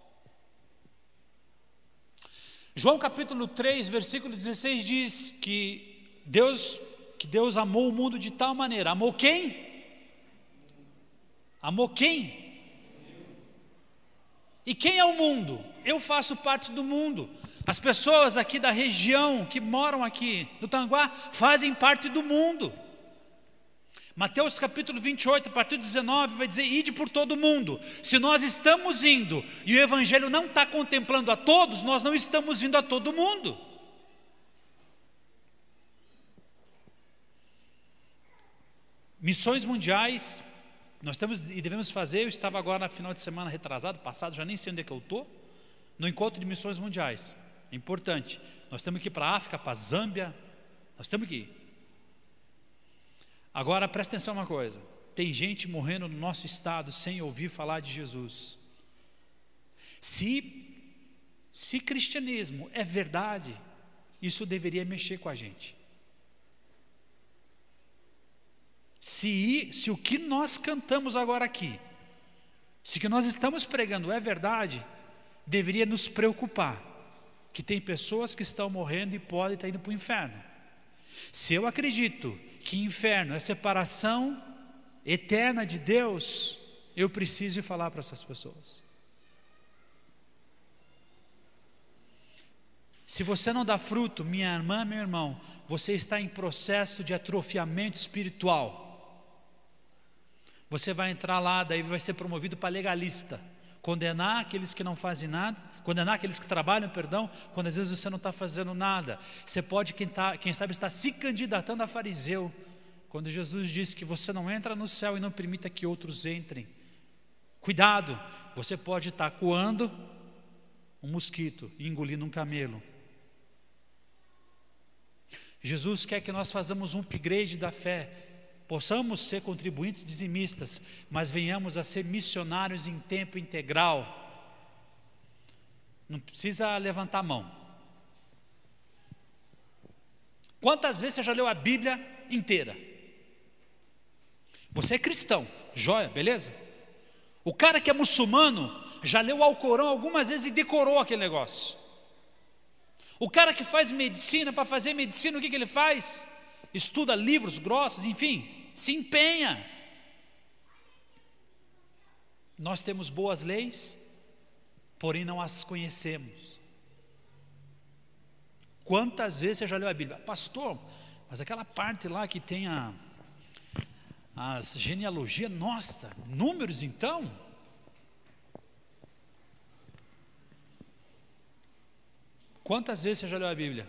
João capítulo 3, versículo 16 diz que Deus amou o mundo de tal maneira, amou quem? Amou quem? E quem é o mundo? Eu faço parte do mundo. As pessoas aqui da região que moram aqui no Tanguá fazem parte do mundo. Mateus capítulo 28, a partir do 19, vai dizer, ide por todo o mundo. Se nós estamos indo e o Evangelho não está contemplando a todos, nós não estamos indo a todo mundo. Missões mundiais, nós temos e devemos fazer. Eu estava agora no final de semana retrasado, passado, já nem sei onde é que eu estou, no encontro de missões mundiais. É importante, nós temos que ir para a África, para a Zâmbia, nós temos que ir. Agora presta atenção uma coisa, tem gente morrendo no nosso estado sem ouvir falar de Jesus. Se cristianismo é verdade, isso deveria mexer com a gente. Se o que nós cantamos agora aqui, se o que nós estamos pregando é verdade, deveria nos preocupar, que tem pessoas que estão morrendo e podem estar indo para o inferno. Se eu acredito que inferno é separação eterna de Deus, eu preciso falar para essas pessoas. Se você não dá fruto, minha irmã, meu irmão, você está em processo de atrofiamento espiritual. Você vai entrar lá, daí vai ser promovido para legalista, condenar aqueles que não fazem nada, condenar aqueles que trabalham, quando às vezes você não está fazendo nada. Você pode, quem sabe, está se candidatando a fariseu, Quando Jesus disse que você não entra no céu e não permita que outros entrem, cuidado, você pode estar coando um mosquito e engolindo um camelo. Jesus quer que nós façamos um upgrade da fé, possamos ser contribuintes dizimistas, mas venhamos a ser missionários em tempo integral. Não precisa levantar a mão. Quantas vezes você já leu a Bíblia inteira? Você é cristão, joia, beleza? O cara que é muçulmano já leu o Alcorão algumas vezes e decorou aquele negócio. O cara que faz medicina, para fazer medicina, o que ele faz? Estuda livros grossos, enfim, se empenha. Nós temos boas leis, porém não as conhecemos. Quantas vezes você já leu a Bíblia? Pastor, mas aquela parte lá que tem as genealogias, nossa, números então? Quantas vezes você já leu a Bíblia?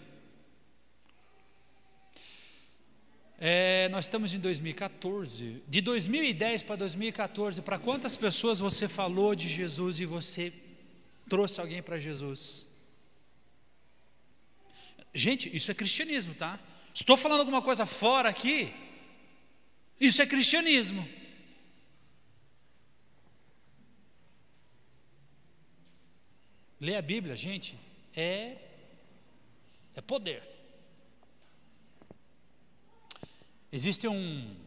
Nós estamos em 2014. De 2010 para 2014, para quantas pessoas você falou de Jesus e você trouxe alguém para Jesus? Gente, isso é cristianismo, tá? Estou falando alguma coisa fora aqui? Isso é cristianismo. Ler a Bíblia, gente, é poder. Existe um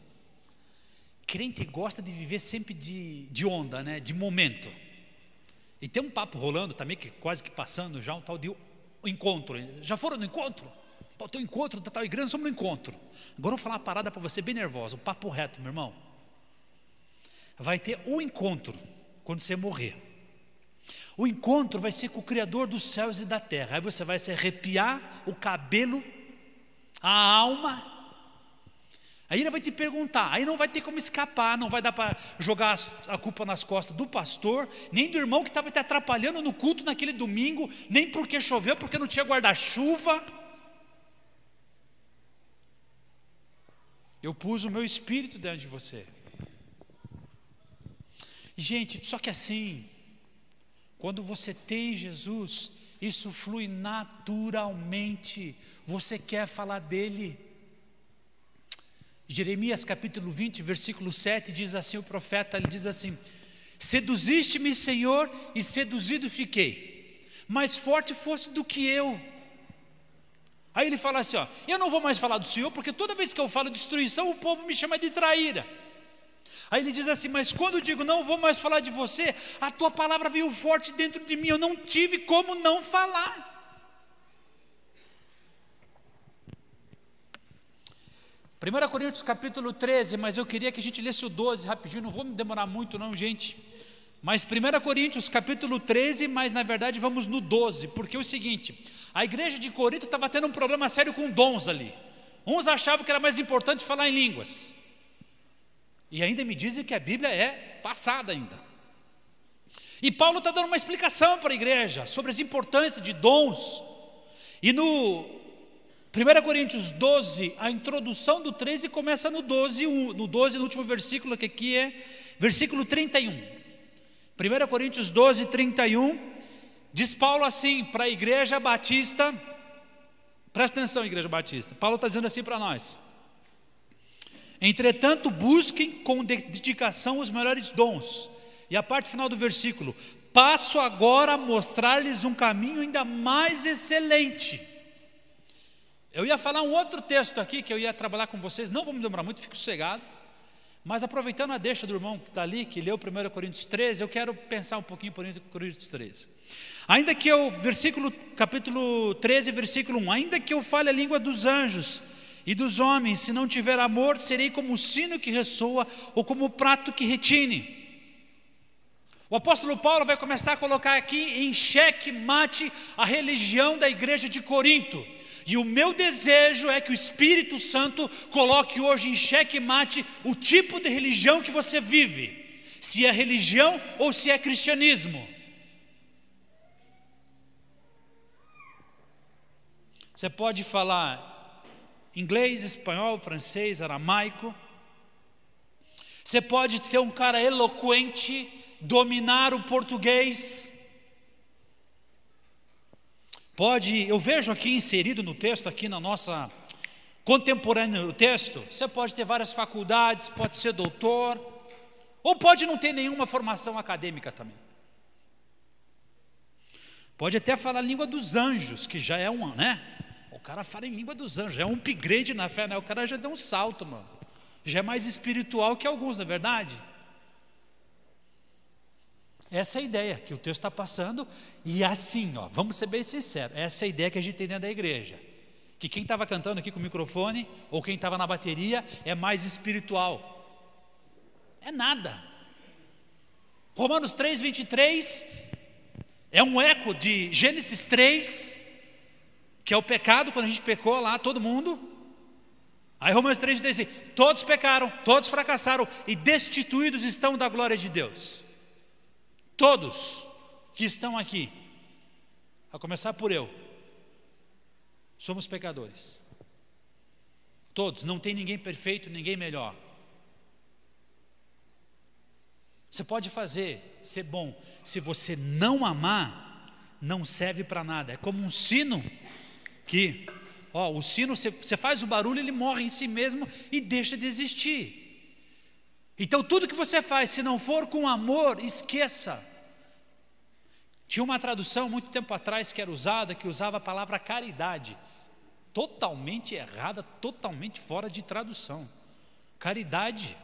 crente que gosta de viver sempre de onda, né? De momento. E tem um papo rolando também, que quase que passando já, um tal de encontro. Já foram no encontro? Pô, tem um encontro da tal igreja, nós somos no encontro. Agora eu vou falar uma parada para você bem nervosa, um papo reto, meu irmão. Vai ter o encontro quando você morrer. O encontro vai ser com o Criador dos céus e da terra. Aí você vai se arrepiar o cabelo, a alma. Aí ele vai te perguntar, aí não vai ter como escapar, não vai dar para jogar a culpa nas costas do pastor, nem do irmão que estava te atrapalhando no culto naquele domingo, nem porque choveu, porque não tinha guarda-chuva. Eu pus o meu espírito dentro de você. E, gente, só que assim, quando você tem Jesus, isso flui naturalmente. Você quer falar dele. Jeremias capítulo 20, versículo 7, diz assim o profeta, ele diz assim: seduziste-me, Senhor, e seduzido fiquei, mais forte fosse do que eu. Aí ele fala assim, ó, eu não vou mais falar do Senhor, porque toda vez que eu falo destruição, o povo me chama de traíra. Aí ele diz assim, mas quando eu digo não vou mais falar de você, a tua palavra veio forte dentro de mim, eu não tive como não falar. 1 Coríntios capítulo 13, mas eu queria que a gente lesse o 12 rapidinho, não vou me demorar muito não, gente. Mas 1 Coríntios capítulo 13, mas na verdade vamos no 12, porque é o seguinte, a igreja de Corinto estava tendo um problema sério com dons ali. Uns achavam que era mais importante falar em línguas. E ainda me dizem que a Bíblia é passada ainda. E Paulo está dando uma explicação para a igreja sobre as importâncias de dons. E no 1 Coríntios 12, a introdução do 13 começa no 12, no último versículo, que aqui é versículo 31. 1 Coríntios 12, 31, diz Paulo assim para a igreja batista, presta atenção, igreja batista, Paulo está dizendo assim para nós: entretanto, busquem com dedicação os melhores dons. E a parte final do versículo: passo agora a mostrar-lhes um caminho ainda mais excelente. Eu ia falar um outro texto aqui, que eu ia trabalhar com vocês, não vou me demorar muito, fico sossegado. Mas aproveitando a deixa do irmão que está ali, que leu 1 Coríntios 13, eu quero pensar um pouquinho por 1 Coríntios 13. Ainda que eu, capítulo 13, versículo 1, ainda que eu fale a língua dos anjos e dos homens, se não tiver amor, serei como o sino que ressoa ou como o prato que retine. O apóstolo Paulo vai começar a colocar aqui em xeque mate a religião da igreja de Corinto. E o meu desejo é que o Espírito Santo coloque hoje em xeque mate o tipo de religião que você vive. Se é religião ou se é cristianismo. Você pode falar inglês, espanhol, francês, aramaico. Você pode ser um cara eloquente, dominar o português. Eu vejo aqui inserido no texto, aqui na nossa contemporânea do texto, você pode ter várias faculdades, pode ser doutor, ou pode não ter nenhuma formação acadêmica também. Pode até falar a língua dos anjos, que já é uma, né? O cara fala em língua dos anjos, é um upgrade na fé, né? O cara já deu um salto, mano. Já é mais espiritual que alguns, não é verdade? Essa é a ideia que o texto está passando. E assim, ó, vamos ser bem sinceros, essa é a ideia que a gente tem dentro da igreja. Que quem estava cantando aqui com o microfone, ou quem estava na bateria, é mais espiritual. É nada. Romanos 3, 23 é um eco de Gênesis 3, que é o pecado, quando a gente pecou lá, todo mundo. Aí Romanos 3 diz assim: todos pecaram, todos fracassaram e destituídos estão da glória de Deus. Todos que estão aqui, a começar por eu, somos pecadores. Todos, não tem ninguém perfeito, ninguém melhor. Você pode ser bom, se você não amar, não serve para nada. É como um sino que, o sino, você faz o barulho, ele morre em si mesmo e deixa de existir. Então tudo que você faz, se não for com amor, esqueça. Tinha uma tradução muito tempo atrás que era usada, que usava a palavra caridade, totalmente errada, totalmente fora de tradução. Caridade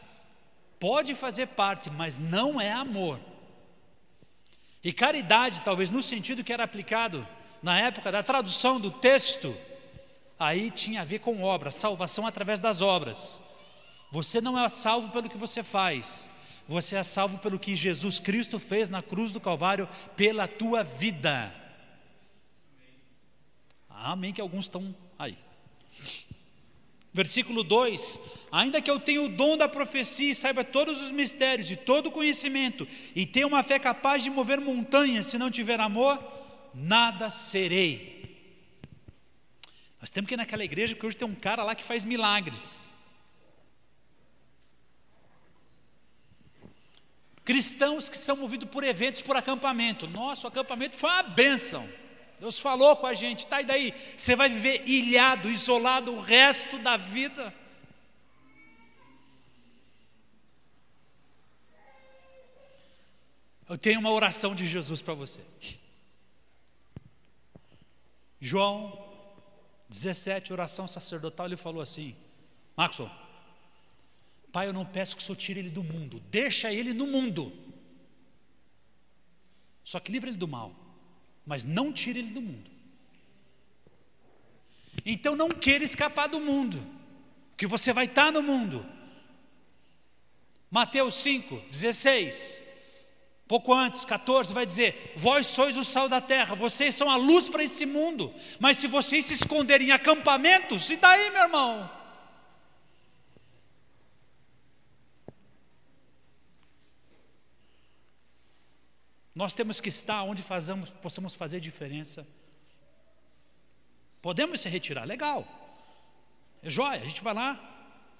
pode fazer parte, mas não é amor. E caridade, talvez no sentido que era aplicado na época da tradução do texto, aí tinha a ver com obra, salvação através das obras. Você não é salvo pelo que você faz, você é salvo pelo que Jesus Cristo fez na cruz do Calvário pela tua vida. Amém, que alguns estão aí. Versículo 2: ainda que eu tenha o dom da profecia e saiba todos os mistérios e todo o conhecimento, e tenha uma fé capaz de mover montanhas, se não tiver amor, nada serei. Nós temos que ir naquela igreja, porque hoje tem um cara lá que faz milagres. Cristãos que são movidos por eventos, por acampamento. Nossa, o acampamento foi uma bênção. Deus falou com a gente, tá, e daí? Você vai viver ilhado, isolado o resto da vida? Eu tenho uma oração de Jesus para você. João 17, oração sacerdotal, ele falou assim: Maxwell, Pai, eu não peço que o Senhor tire ele do mundo, deixa ele no mundo, só que livre ele do mal, mas não tire ele do mundo. Então não queira escapar do mundo, que você vai estar no mundo. Mateus 5, 16, pouco antes, 14, vai dizer: vós sois o sal da terra, vocês são a luz para esse mundo, mas se vocês se esconderem em acampamentos, e daí, meu irmão? Nós temos que estar onde possamos fazer diferença. Podemos se retirar, legal, é jóia, a gente vai lá,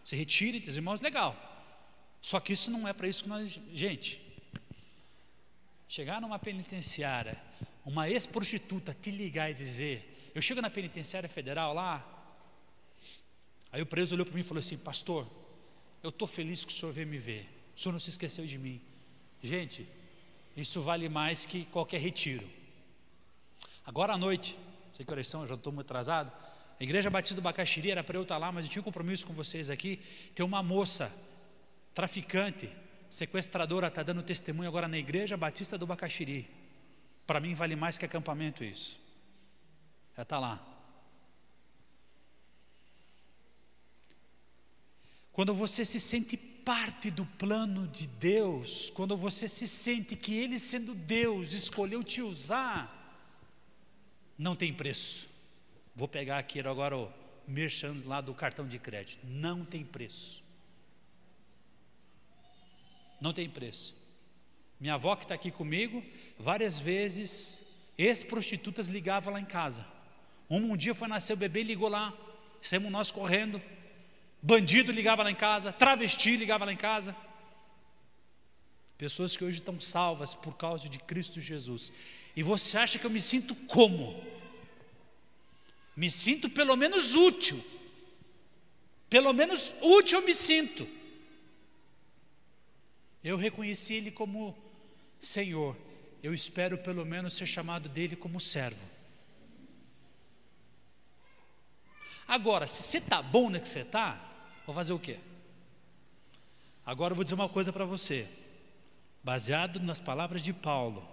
se retira entre os irmãos, legal. Só que isso não é para isso que nós, gente, chegar numa penitenciária, uma ex-prostituta te ligar e dizer, eu chego na penitenciária federal lá, aí o preso olhou para mim e falou assim: pastor, eu estou feliz que o senhor veio me ver, o senhor não se esqueceu de mim. Gente, isso vale mais que qualquer retiro. Agora à noite, sei que oração, eu já estou muito atrasado, a Igreja Batista do Bacaxiri era para eu estar lá, mas eu tinha um compromisso com vocês aqui. Tem uma moça, traficante, sequestradora, está dando testemunho agora na Igreja Batista do Bacaxiri. Para mim vale mais que acampamento isso. Ela está lá. Quando você se sente parte do plano de Deus, quando você se sente que Ele, sendo Deus, escolheu te usar, não tem preço. Vou pegar aqui agora o merchan lá do cartão de crédito. Não tem preço. Não tem preço. Minha avó que está aqui comigo, várias vezes, ex-prostitutas ligavam lá em casa. Um dia foi nascer o bebê e ligou lá: saímos nós correndo, bandido ligava lá em casa, travesti ligava lá em casa. Pessoas que hoje estão salvas por causa de Cristo Jesus. E você acha que eu me sinto como? Me sinto pelo menos útil. Pelo menos útil eu me sinto. Eu reconheci Ele como Senhor. Eu espero pelo menos ser chamado dele como servo. Agora, se você está bom no que você está, vou fazer o quê? Agora eu vou dizer uma coisa para você. Baseado nas palavras de Paulo,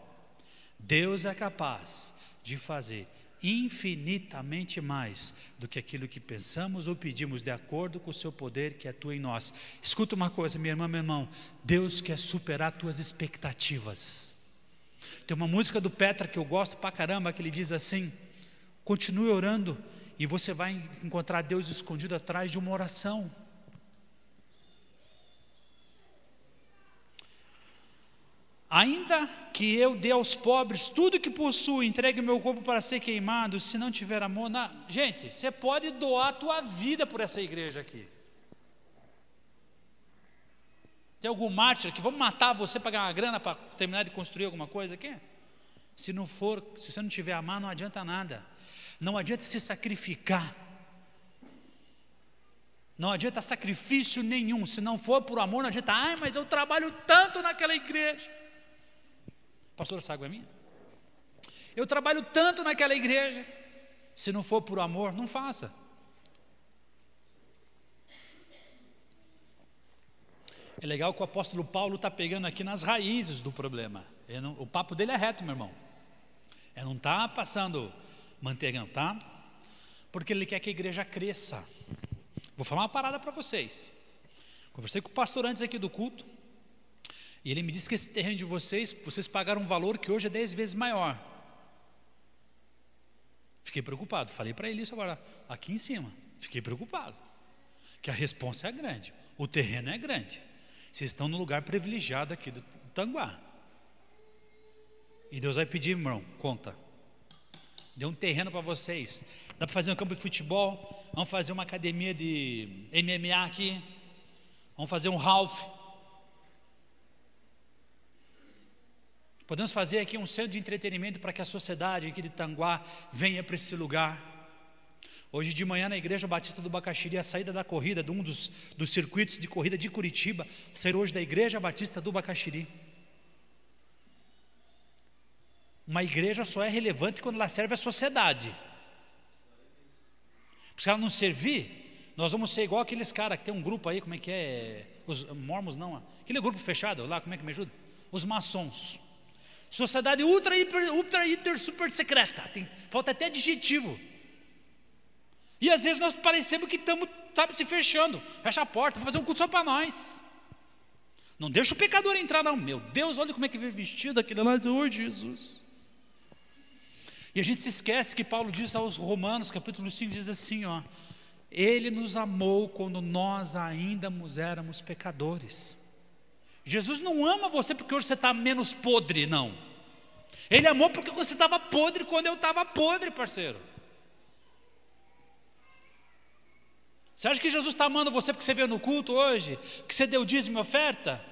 Deus é capaz de fazer infinitamente mais do que aquilo que pensamos ou pedimos, de acordo com o seu poder que atua em nós. Escuta uma coisa, minha irmã, meu irmão, Deus quer superar tuas expectativas. Tem uma música do Petra que eu gosto pra caramba, que ele diz assim: continue orando e você vai encontrar Deus escondido atrás de uma oração. Ainda que eu dê aos pobres tudo que possuo, entregue meu corpo para ser queimado, se não tiver amor, gente, você pode doar a tua vida por essa igreja aqui. Tem algum mártir que vamos matar você para ganhar uma grana para terminar de construir alguma coisa aqui? Se você não tiver amar, não adianta nada. Não adianta se sacrificar. Não adianta sacrifício nenhum. Se não for por amor, não adianta. Ai, mas eu trabalho tanto naquela igreja. Pastor, essa água é minha? Eu trabalho tanto naquela igreja. Se não for por amor, não faça. É legal que o apóstolo Paulo está pegando aqui nas raízes do problema. O papo dele é reto, meu irmão. Ele não está passando manteiga, não, tá? Porque ele quer que a igreja cresça. Vou falar uma parada para vocês. Conversei com o pastor antes aqui do culto, e ele me disse que esse terreno de vocês pagaram um valor que hoje é 10 vezes maior. Fiquei preocupado, falei para ele isso agora, aqui em cima. Fiquei preocupado, que a responsa é grande, o terreno é grande. Vocês estão no lugar privilegiado aqui do Tanguá. E Deus vai pedir, irmão, conta. Deu um terreno para vocês. Dá para fazer um campo de futebol. Vamos fazer uma academia de MMA aqui. Vamos fazer um half. Podemos fazer aqui um centro de entretenimento para que a sociedade aqui de Tanguá venha para esse lugar. Hoje de manhã na Igreja Batista do Bacaxiri, a saída da corrida, de um dos circuitos de corrida de Curitiba, sair hoje da Igreja Batista do Bacaxiri. Uma igreja só é relevante quando ela serve a sociedade. Se ela não servir, nós vamos ser igual aqueles caras que tem um grupo aí, como é que é? Os mormons não, aquele grupo fechado lá, como é que me ajuda? Os maçons. Sociedade ultra, hiper, super secreta. Falta até adjetivo. E às vezes nós parecemos que estamos, se fechando. Fecha a porta, vamos fazer um culto só para nós. Não deixa o pecador entrar, não. Meu Deus, olha como é que veio vestido aquele lá. Diz, oi, Jesus. E a gente se esquece que Paulo diz aos Romanos, capítulo 5, diz assim, ó: Ele nos amou quando nós ainda éramos pecadores. Jesus não ama você porque hoje você está menos podre, não. Ele amou porque você estava podre quando eu estava podre, parceiro. Você acha que Jesus está amando você porque você veio no culto hoje? Que você deu dízimo e oferta?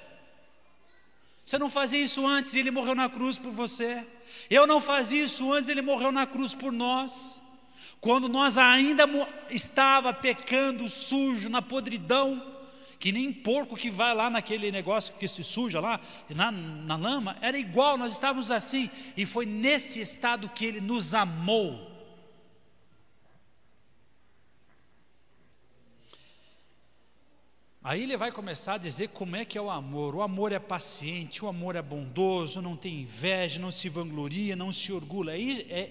Você não fazia isso antes e Ele morreu na cruz por você. Eu não fazia isso antes e Ele morreu na cruz por nós. Quando nós ainda estava pecando sujo, na podridão, que nem porco que vai lá naquele negócio que se suja lá, na lama, era igual, nós estávamos assim. E foi nesse estado que Ele nos amou. Aí ele vai começar a dizer como é que é o amor. O amor é paciente, o amor é bondoso, não tem inveja, não se vangloria, não se orgulha. É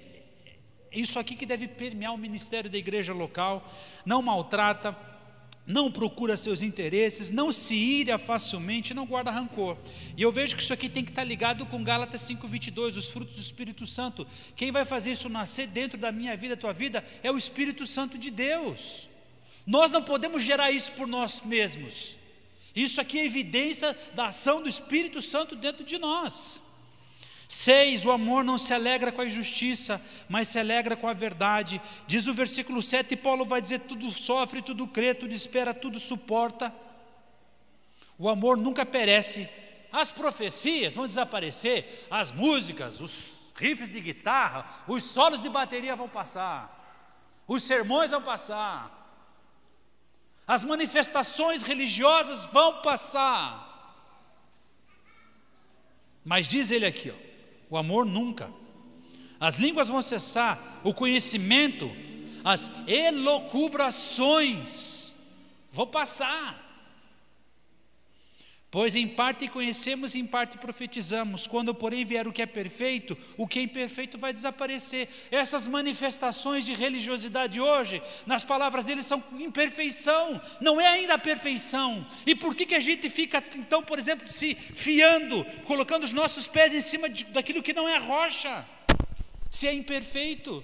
isso aqui que deve permear o ministério da igreja local. Não maltrata, não procura seus interesses, não se ira facilmente, não guarda rancor. E eu vejo que isso aqui tem que estar ligado com Gálatas 5:22, os frutos do Espírito Santo. Quem vai fazer isso nascer dentro da minha vida, tua vida, é o Espírito Santo de Deus. Nós não podemos gerar isso por nós mesmos. Isso aqui é evidência da ação do Espírito Santo dentro de nós. 6, o amor não se alegra com a injustiça, mas se alegra com a verdade. Diz o versículo 7, Paulo vai dizer: tudo sofre, tudo crê, tudo espera, tudo suporta. O amor nunca perece. As profecias vão desaparecer, as músicas, os riffs de guitarra, os solos de bateria vão passar, os sermões vão passar, as manifestações religiosas vão passar. Mas diz ele aqui, o amor nunca. As línguas vão cessar, o conhecimento, as elucubrações vão passar. Pois em parte conhecemos e em parte profetizamos. Quando porém vier o que é perfeito, o que é imperfeito vai desaparecer. Essas manifestações de religiosidade hoje, nas palavras dele, são imperfeição, não é ainda a perfeição. E por que a gente fica então, por exemplo, se fiando, colocando os nossos pés em cima daquilo que não é rocha, se é imperfeito?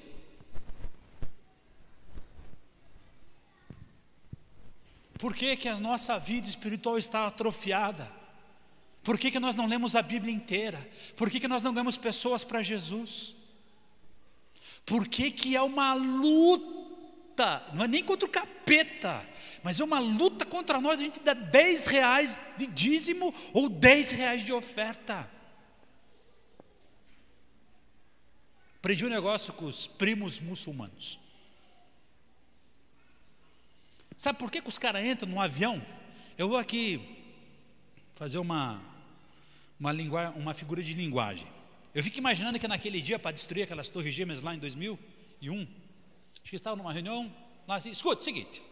Por que a nossa vida espiritual está atrofiada? Por que nós não lemos a Bíblia inteira? Por que nós não lemos pessoas para Jesus? Por que é uma luta, não é nem contra o capeta, mas é uma luta contra nós, a gente dá 10 reais de dízimo ou 10 reais de oferta. Aprendi um negócio com os primos muçulmanos. Sabe por que os caras entram num avião? Eu vou aqui fazer uma figura de linguagem. Eu fico imaginando que naquele dia, para destruir aquelas torres gêmeas lá em 2001, acho que estava numa reunião lá assim: escuta, seguinte,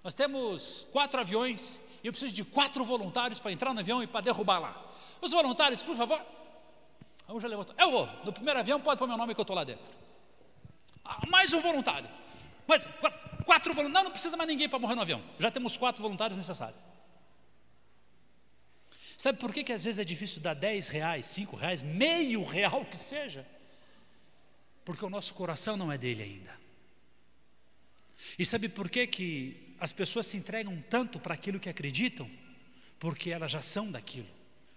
nós temos 4 aviões e eu preciso de 4 voluntários para entrar no avião e para derrubar lá. Os voluntários, por favor. Um já levantou: eu vou, no primeiro avião pode pôr meu nome que eu estou lá dentro. Mais um voluntário. Mas 4 voluntários, não precisa mais ninguém para morrer no avião. Já temos 4 voluntários necessários. Sabe por que às vezes é difícil dar 10 reais, 5 reais, meio real que seja? Porque o nosso coração não é dele ainda. E sabe por que as pessoas se entregam tanto para aquilo que acreditam? Porque elas já são daquilo,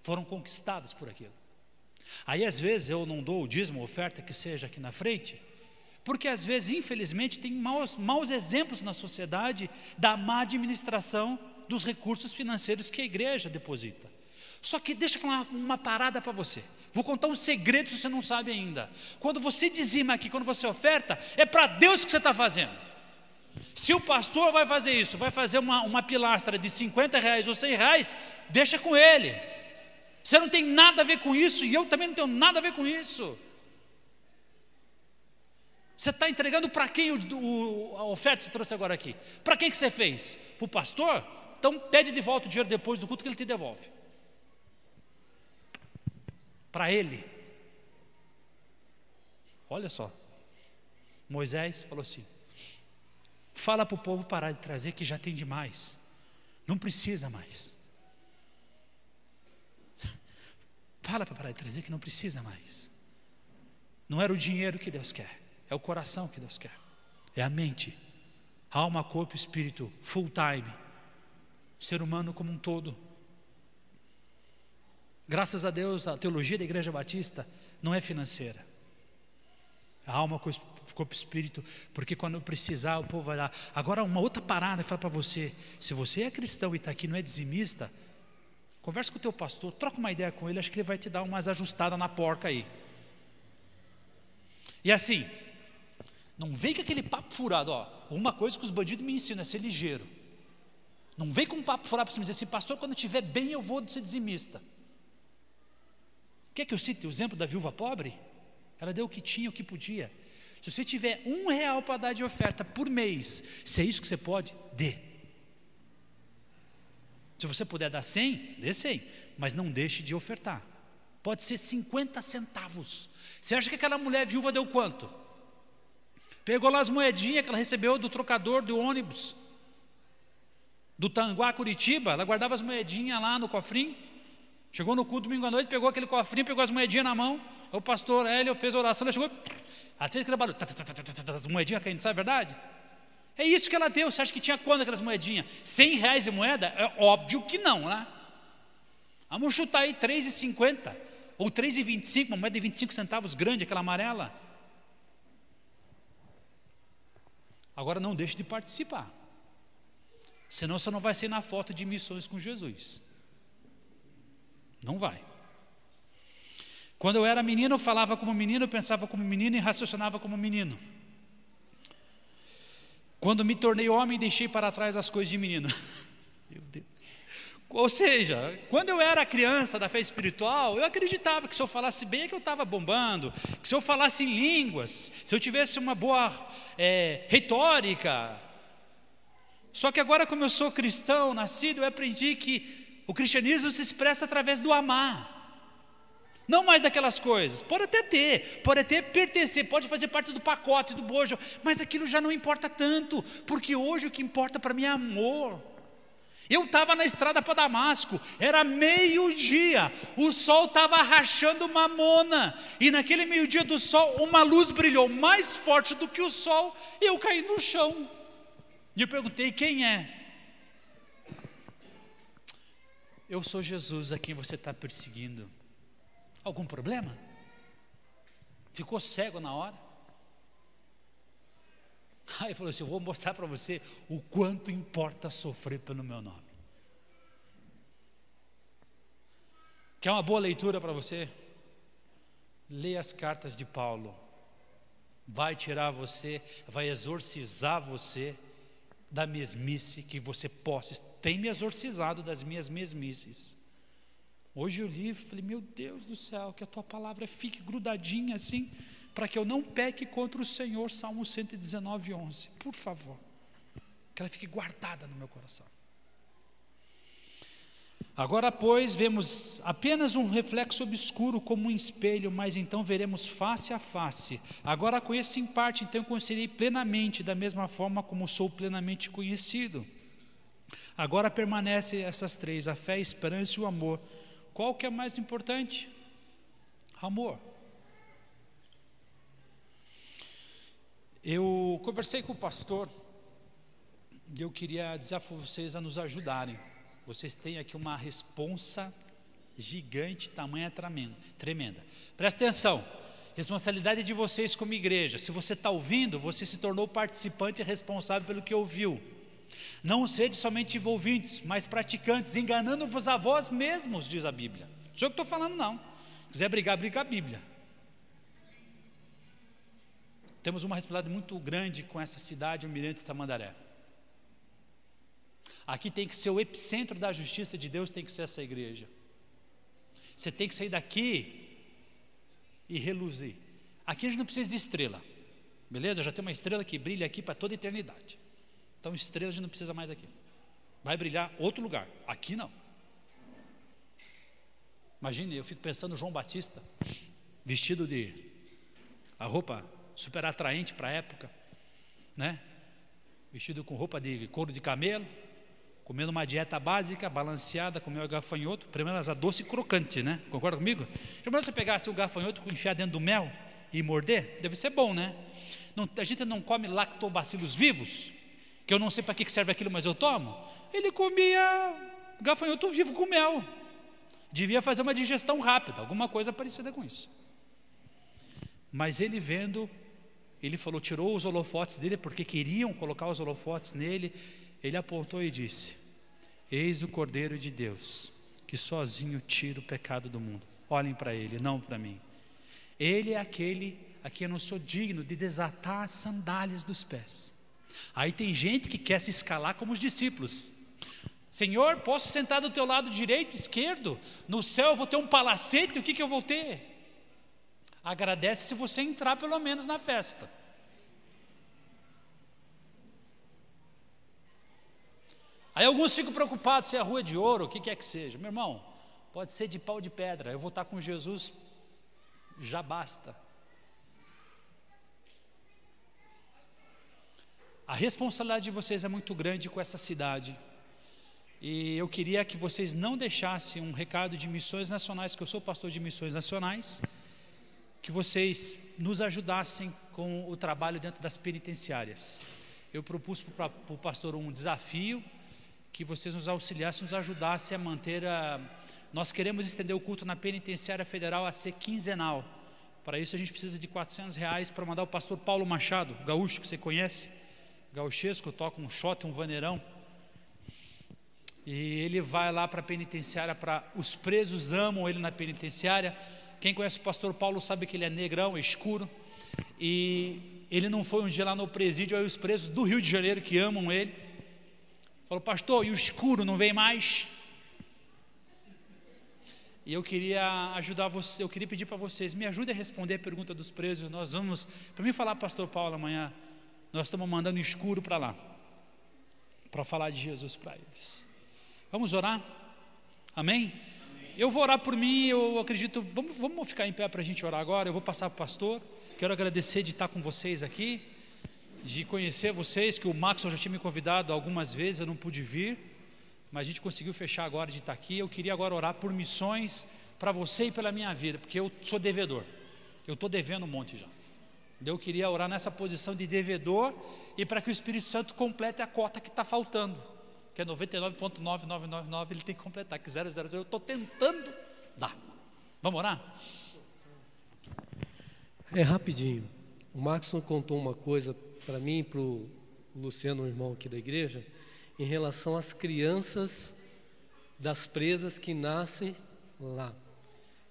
foram conquistadas por aquilo. Aí às vezes eu não dou o dízimo, a oferta que seja aqui na frente, porque às vezes, infelizmente, tem maus exemplos na sociedade da má administração dos recursos financeiros que a igreja deposita. Só que deixa eu falar uma parada para você. Vou contar um segredo se você não sabe ainda. Quando você dizima aqui, quando você oferta, é para Deus que você está fazendo. Se o pastor vai fazer isso, vai fazer uma pilastra de 50 reais ou 100 reais, deixa com ele. Você não tem nada a ver com isso e eu também não tenho nada a ver com isso. Você está entregando para quem a oferta que você trouxe agora aqui? Para quem que você fez? Para o pastor? Então pede de volta o dinheiro depois do culto que ele te devolve. Para ele. Olha só. Moisés falou assim: fala para o povo parar de trazer que já tem demais. Não precisa mais. Fala para parar de trazer que não precisa mais. Não era o dinheiro que Deus quer. É o coração que Deus quer. É a mente, alma, corpo e espírito, full time. O ser humano como um todo. Graças a Deus, a teologia da Igreja Batista não é financeira. A alma, corpo e espírito, porque quando precisar o povo vai dar. Agora uma outra parada, fala para você: se você é cristão e está aqui, não é dizimista, conversa com o teu pastor, troca uma ideia com ele, acho que ele vai te dar umas ajustadas na porca aí. E assim, não vem com aquele papo furado, ó. Uma coisa que os bandidos me ensinam é ser ligeiro. Não vem com um papo furado para você me dizer assim: pastor, quando eu estiver bem eu vou ser dizimista. Quer que eu cite o exemplo da viúva pobre? Ela deu o que tinha, o que podia. Se você tiver R$1 para dar de oferta por mês, se é isso que você pode, dê. Se você puder dar 100, dê 100, mas não deixe de ofertar. Pode ser 50 centavos. Você acha que aquela mulher viúva deu quanto? Pegou lá as moedinhas que ela recebeu do trocador do ônibus, do Tanguá, Curitiba. Ela guardava as moedinhas lá no cofrinho. Chegou no culto domingo à noite, pegou aquele cofrinho, pegou as moedinhas na mão. O pastor Hélio fez a oração, ela chegou, ela fez aquele barulho, as moedinhas caindo, sabe a verdade? É isso que ela deu. Você acha que tinha quanto aquelas moedinhas? 100 reais de moeda? É óbvio que não, né? Vamos chutar aí 3,50. Ou 3,25, uma moeda de 25 centavos grande, aquela amarela. Agora não deixe de participar. Senão você não vai ser na foto de missões com Jesus. Não vai. Quando eu era menino, eu falava como menino, pensava como menino e raciocinava como menino. Quando me tornei homem, deixei para trás as coisas de menino. Meu Deus. Ou seja, quando eu era criança da fé espiritual, eu acreditava que se eu falasse bem é que eu estava bombando, que se eu falasse em línguas, se eu tivesse uma boa retórica. Só que agora, como eu sou cristão, nascido, eu aprendi que o cristianismo se expressa através do amar. Não mais daquelas coisas. Pode até pertencer, pode fazer parte do pacote, do bojo, mas aquilo já não importa tanto, porque hoje o que importa para mim é amor. Eu estava na estrada para Damasco, era meio-dia, o sol estava rachando mamona, e naquele meio-dia do sol, uma luz brilhou mais forte do que o sol, e eu caí no chão. E eu perguntei: quem é? Eu sou Jesus a quem você está perseguindo. Algum problema? Ficou cego na hora? Aí ele falou assim: eu vou mostrar para você o quanto importa sofrer pelo meu nome. Quer uma boa leitura para você? Leia as cartas de Paulo. Vai tirar você, vai exorcizar você da mesmice que você possa. Tem me exorcizado das minhas mesmices. Hoje eu li e falei: meu Deus do céu, que a tua palavra fique grudadinha assim, para que eu não peque contra o Senhor. Salmo 119:11, por favor, que ela fique guardada no meu coração. Agora, pois, vemos apenas um reflexo obscuro como um espelho, mas então veremos face a face. Agora conheço em parte, então conhecerei plenamente, da mesma forma como sou plenamente conhecido. Agora permanecem essas três: a fé, a esperança e o amor. Qual que é mais importante? Amor. Eu conversei com o pastor e eu queria desafiar vocês a nos ajudarem. Vocês têm aqui uma responsa gigante, tamanha tremenda. Presta atenção, responsabilidade de vocês como igreja. Se você está ouvindo, você se tornou participante e responsável pelo que ouviu. Não sede somente envolvintes, mas praticantes, enganando-vos a vós mesmos, diz a Bíblia. Não sou eu que estou falando, não. Se quiser brigar, briga a Bíblia. Temos uma responsabilidade muito grande com essa cidade, Almirante Tamandaré. Aqui tem que ser o epicentro da justiça de Deus, tem que ser essa igreja. Você tem que sair daqui e reluzir. Aqui a gente não precisa de estrela, beleza? Já tem uma estrela que brilha aqui para toda a eternidade. Então estrela a gente não precisa mais aqui. Vai brilhar outro lugar, aqui não. Imagine, eu fico pensando no João Batista, vestido de a roupa super atraente para a época, né? Vestido com roupa de couro de camelo, comendo uma dieta básica, balanceada, comeu o gafanhoto, primeiro doce e crocante, né? Concorda comigo? Já você pegasse o gafanhoto e enfiar dentro do mel e morder? Deve ser bom, né? Não, a gente não come lactobacilos vivos, que eu não sei para que serve aquilo, mas eu tomo. Ele comia gafanhoto vivo com mel. Devia fazer uma digestão rápida, alguma coisa parecida com isso. Mas ele vendo, ele falou, tirou os holofotes dele, porque queriam colocar os holofotes nele. Ele apontou e disse: eis o Cordeiro de Deus, que sozinho tira o pecado do mundo. Olhem para ele, não para mim. Ele é aquele a quem eu não sou digno de desatar as sandálias dos pés. Aí tem gente que quer se escalar como os discípulos. Senhor, posso sentar do teu lado direito, esquerdo? No céu eu vou ter um palacete, o que eu vou ter? Agradece se você entrar pelo menos na festa. Aí alguns ficam preocupados se a rua é de ouro, o que quer que seja. Meu irmão, pode ser de pau de pedra, eu vou estar com Jesus, já basta. A responsabilidade de vocês é muito grande com essa cidade. E eu queria que vocês não deixassem um recado de missões nacionais, que eu sou pastor de missões nacionais, que vocês nos ajudassem com o trabalho dentro das penitenciárias. Eu propus para o pastor um desafio, que vocês nos auxiliassem, nos ajudassem a manter nós queremos estender o culto na penitenciária federal a ser quinzenal. Para isso a gente precisa de R$400 para mandar o pastor Paulo Machado, gaúcho que você conhece, gaúchesco, toca um shot, um vaneirão. E ele vai lá para a penitenciária, os presos amam ele na penitenciária. Quem conhece o pastor Paulo sabe que ele é negrão, é escuro. E ele não foi um dia lá no presídio, aí os presos do Rio de Janeiro que amam ele falou: pastor, e o escuro não vem mais? E eu queria ajudar você, eu queria pedir para vocês, me ajudem a responder a pergunta dos presos. Nós vamos, para mim falar pastor Paulo amanhã, nós estamos mandando escuro para lá, para falar de Jesus para eles. Vamos orar? Amém? Eu vou orar por mim, eu acredito, vamos ficar em pé para a gente orar agora. Eu vou passar para o pastor. Quero agradecer de estar com vocês aqui, de conhecer vocês, que o Maxon já tinha me convidado algumas vezes, eu não pude vir, mas a gente conseguiu fechar agora de estar aqui. Eu queria agora orar por missões para você e pela minha vida, porque eu sou devedor, eu estou devendo um monte já. Eu queria orar nessa posição de devedor e para que o Espírito Santo complete a cota que está faltando, que é 99,9999, ele tem que completar, que 000, eu estou tentando dar. Vamos orar? É rapidinho. O Maxon contou uma coisa para mim e para o Luciano, um irmão aqui da igreja, em relação às crianças das presas que nascem lá.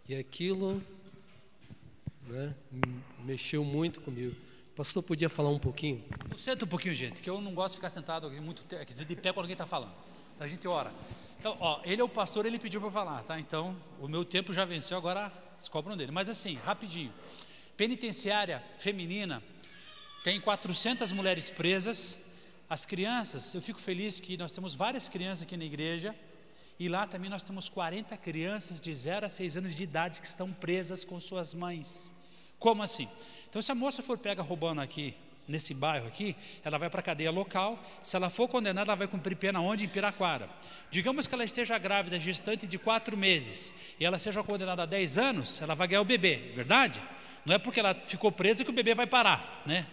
E aquilo, né, mexeu muito comigo. O pastor podia falar um pouquinho? Senta um pouquinho, gente, que eu não gosto de ficar sentado muito tempo, quer dizer, de pé quando alguém está falando. A gente ora. Então, ele é o pastor, ele pediu para falar, tá? Então, o meu tempo já venceu, agora eles cobram dele. Mas assim, rapidinho. Penitenciária feminina tem 400 mulheres presas. As crianças, eu fico feliz que nós temos várias crianças aqui na igreja, e lá também nós temos 40 crianças de 0 a 6 anos de idade que estão presas com suas mães. Como assim? Então, se a moça for pega roubando aqui, nesse bairro aqui, ela vai para a cadeia local. Se ela for condenada, ela vai cumprir pena onde? Em Piraquara. Digamos que ela esteja grávida, gestante de 4 meses, e ela seja condenada a 10 anos, ela vai ganhar o bebê, verdade? Não é porque ela ficou presa que o bebê vai parar, né?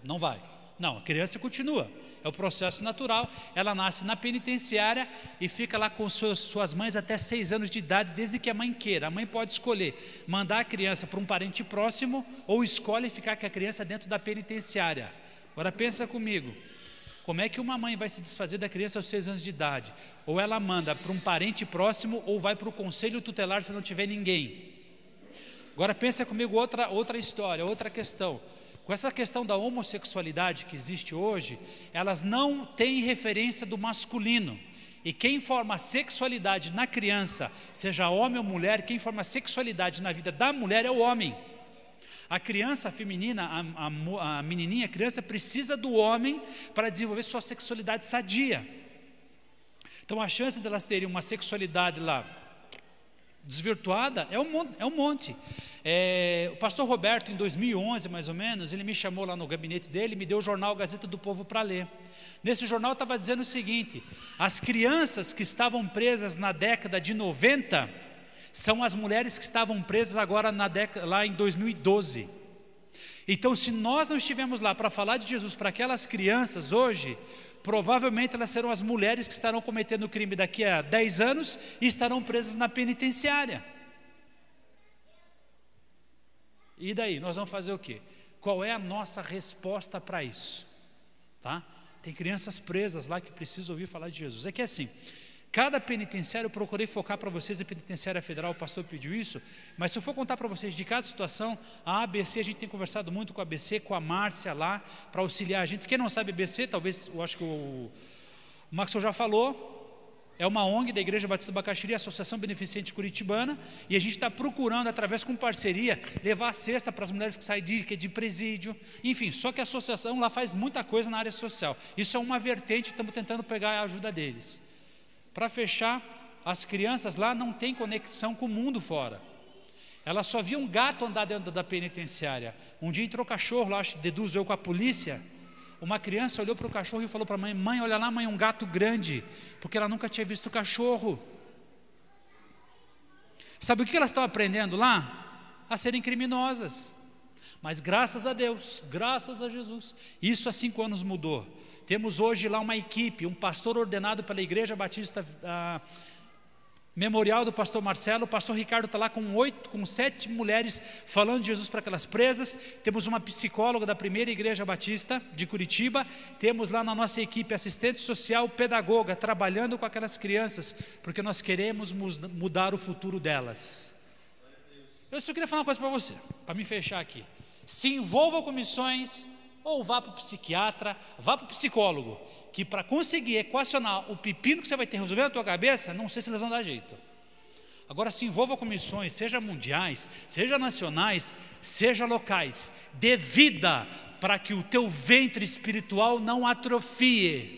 Não vai. Não, a criança continua. É o processo natural. Ela nasce na penitenciária e fica lá com suas mães até 6 anos de idade, desde que a mãe queira. A mãe pode escolher mandar a criança para um parente próximo ou escolhe ficar com a criança dentro da penitenciária. Agora pensa comigo. Como é que uma mãe vai se desfazer da criança aos 6 anos de idade? Ou ela manda para um parente próximo ou vai para o conselho tutelar se não tiver ninguém. Agora pensa comigo outra história, outra questão. Com essa questão da homossexualidade que existe hoje, elas não têm referência do masculino. E quem forma a sexualidade na criança, seja homem ou mulher, quem forma a sexualidade na vida da mulher é o homem. A criança feminina, a menininha, a criança precisa do homem para desenvolver sua sexualidade sadia. Então a chance delas terem uma sexualidade lá desvirtuada é um monte. O pastor Roberto, em 2011 mais ou menos, ele me chamou lá no gabinete dele, me deu o jornal Gazeta do Povo para ler. Nesse jornal estava dizendo o seguinte: as crianças que estavam presas na década de 90 são as mulheres que estavam presas agora lá em 2012. Então, se nós não estivermos lá para falar de Jesus para aquelas crianças hoje, provavelmente elas serão as mulheres que estarão cometendo crime daqui a 10 anos e estarão presas na penitenciária. E daí, nós vamos fazer o quê? Qual é a nossa resposta para isso? Tá? Tem crianças presas lá que precisam ouvir falar de Jesus. É que assim, cada penitenciário, eu procurei focar para vocês, a penitenciária federal, o pastor pediu isso, mas se eu for contar para vocês de cada situação, a ABC, a gente tem conversado muito com a ABC, com a Márcia lá, para auxiliar a gente. Quem não sabe ABC, talvez, eu acho que o Maxon já falou, é uma ONG da Igreja Batista do Bacaxiri, Associação Beneficente Curitibana, e a gente está procurando, através com parceria, levar a cesta para as mulheres que saem de presídio, enfim, só que a associação lá faz muita coisa na área social. Isso é uma vertente, estamos tentando pegar a ajuda deles. Para fechar, as crianças lá não têm conexão com o mundo fora. Elas só viam um gato andar dentro da penitenciária. Um dia entrou cachorro lá, deduzo eu, com a polícia. Uma criança olhou para o cachorro e falou para a mãe: mãe, olha lá, mãe, um gato grande, porque ela nunca tinha visto cachorro. Sabe o que elas estão aprendendo lá? A serem criminosas. Mas graças a Deus, graças a Jesus, isso há 5 anos mudou. Temos hoje lá uma equipe, um pastor ordenado pela Igreja Batista memorial do pastor Marcelo, o pastor Ricardo está lá com 7 mulheres falando de Jesus para aquelas presas. Temos uma psicóloga da Primeira Igreja Batista de Curitiba, temos lá na nossa equipe assistente social, pedagoga, trabalhando com aquelas crianças, porque nós queremos mudar o futuro delas. Eu só queria falar uma coisa para você, para me fechar aqui. Se envolva com missões, ou vá para o psiquiatra, vá para o psicólogo, que para conseguir equacionar o pepino que você vai ter resolvido na tua cabeça, não sei se eles vão dar jeito. Agora se envolva com missões, seja mundiais, seja nacionais, seja locais, dê vida para que o teu ventre espiritual não atrofie.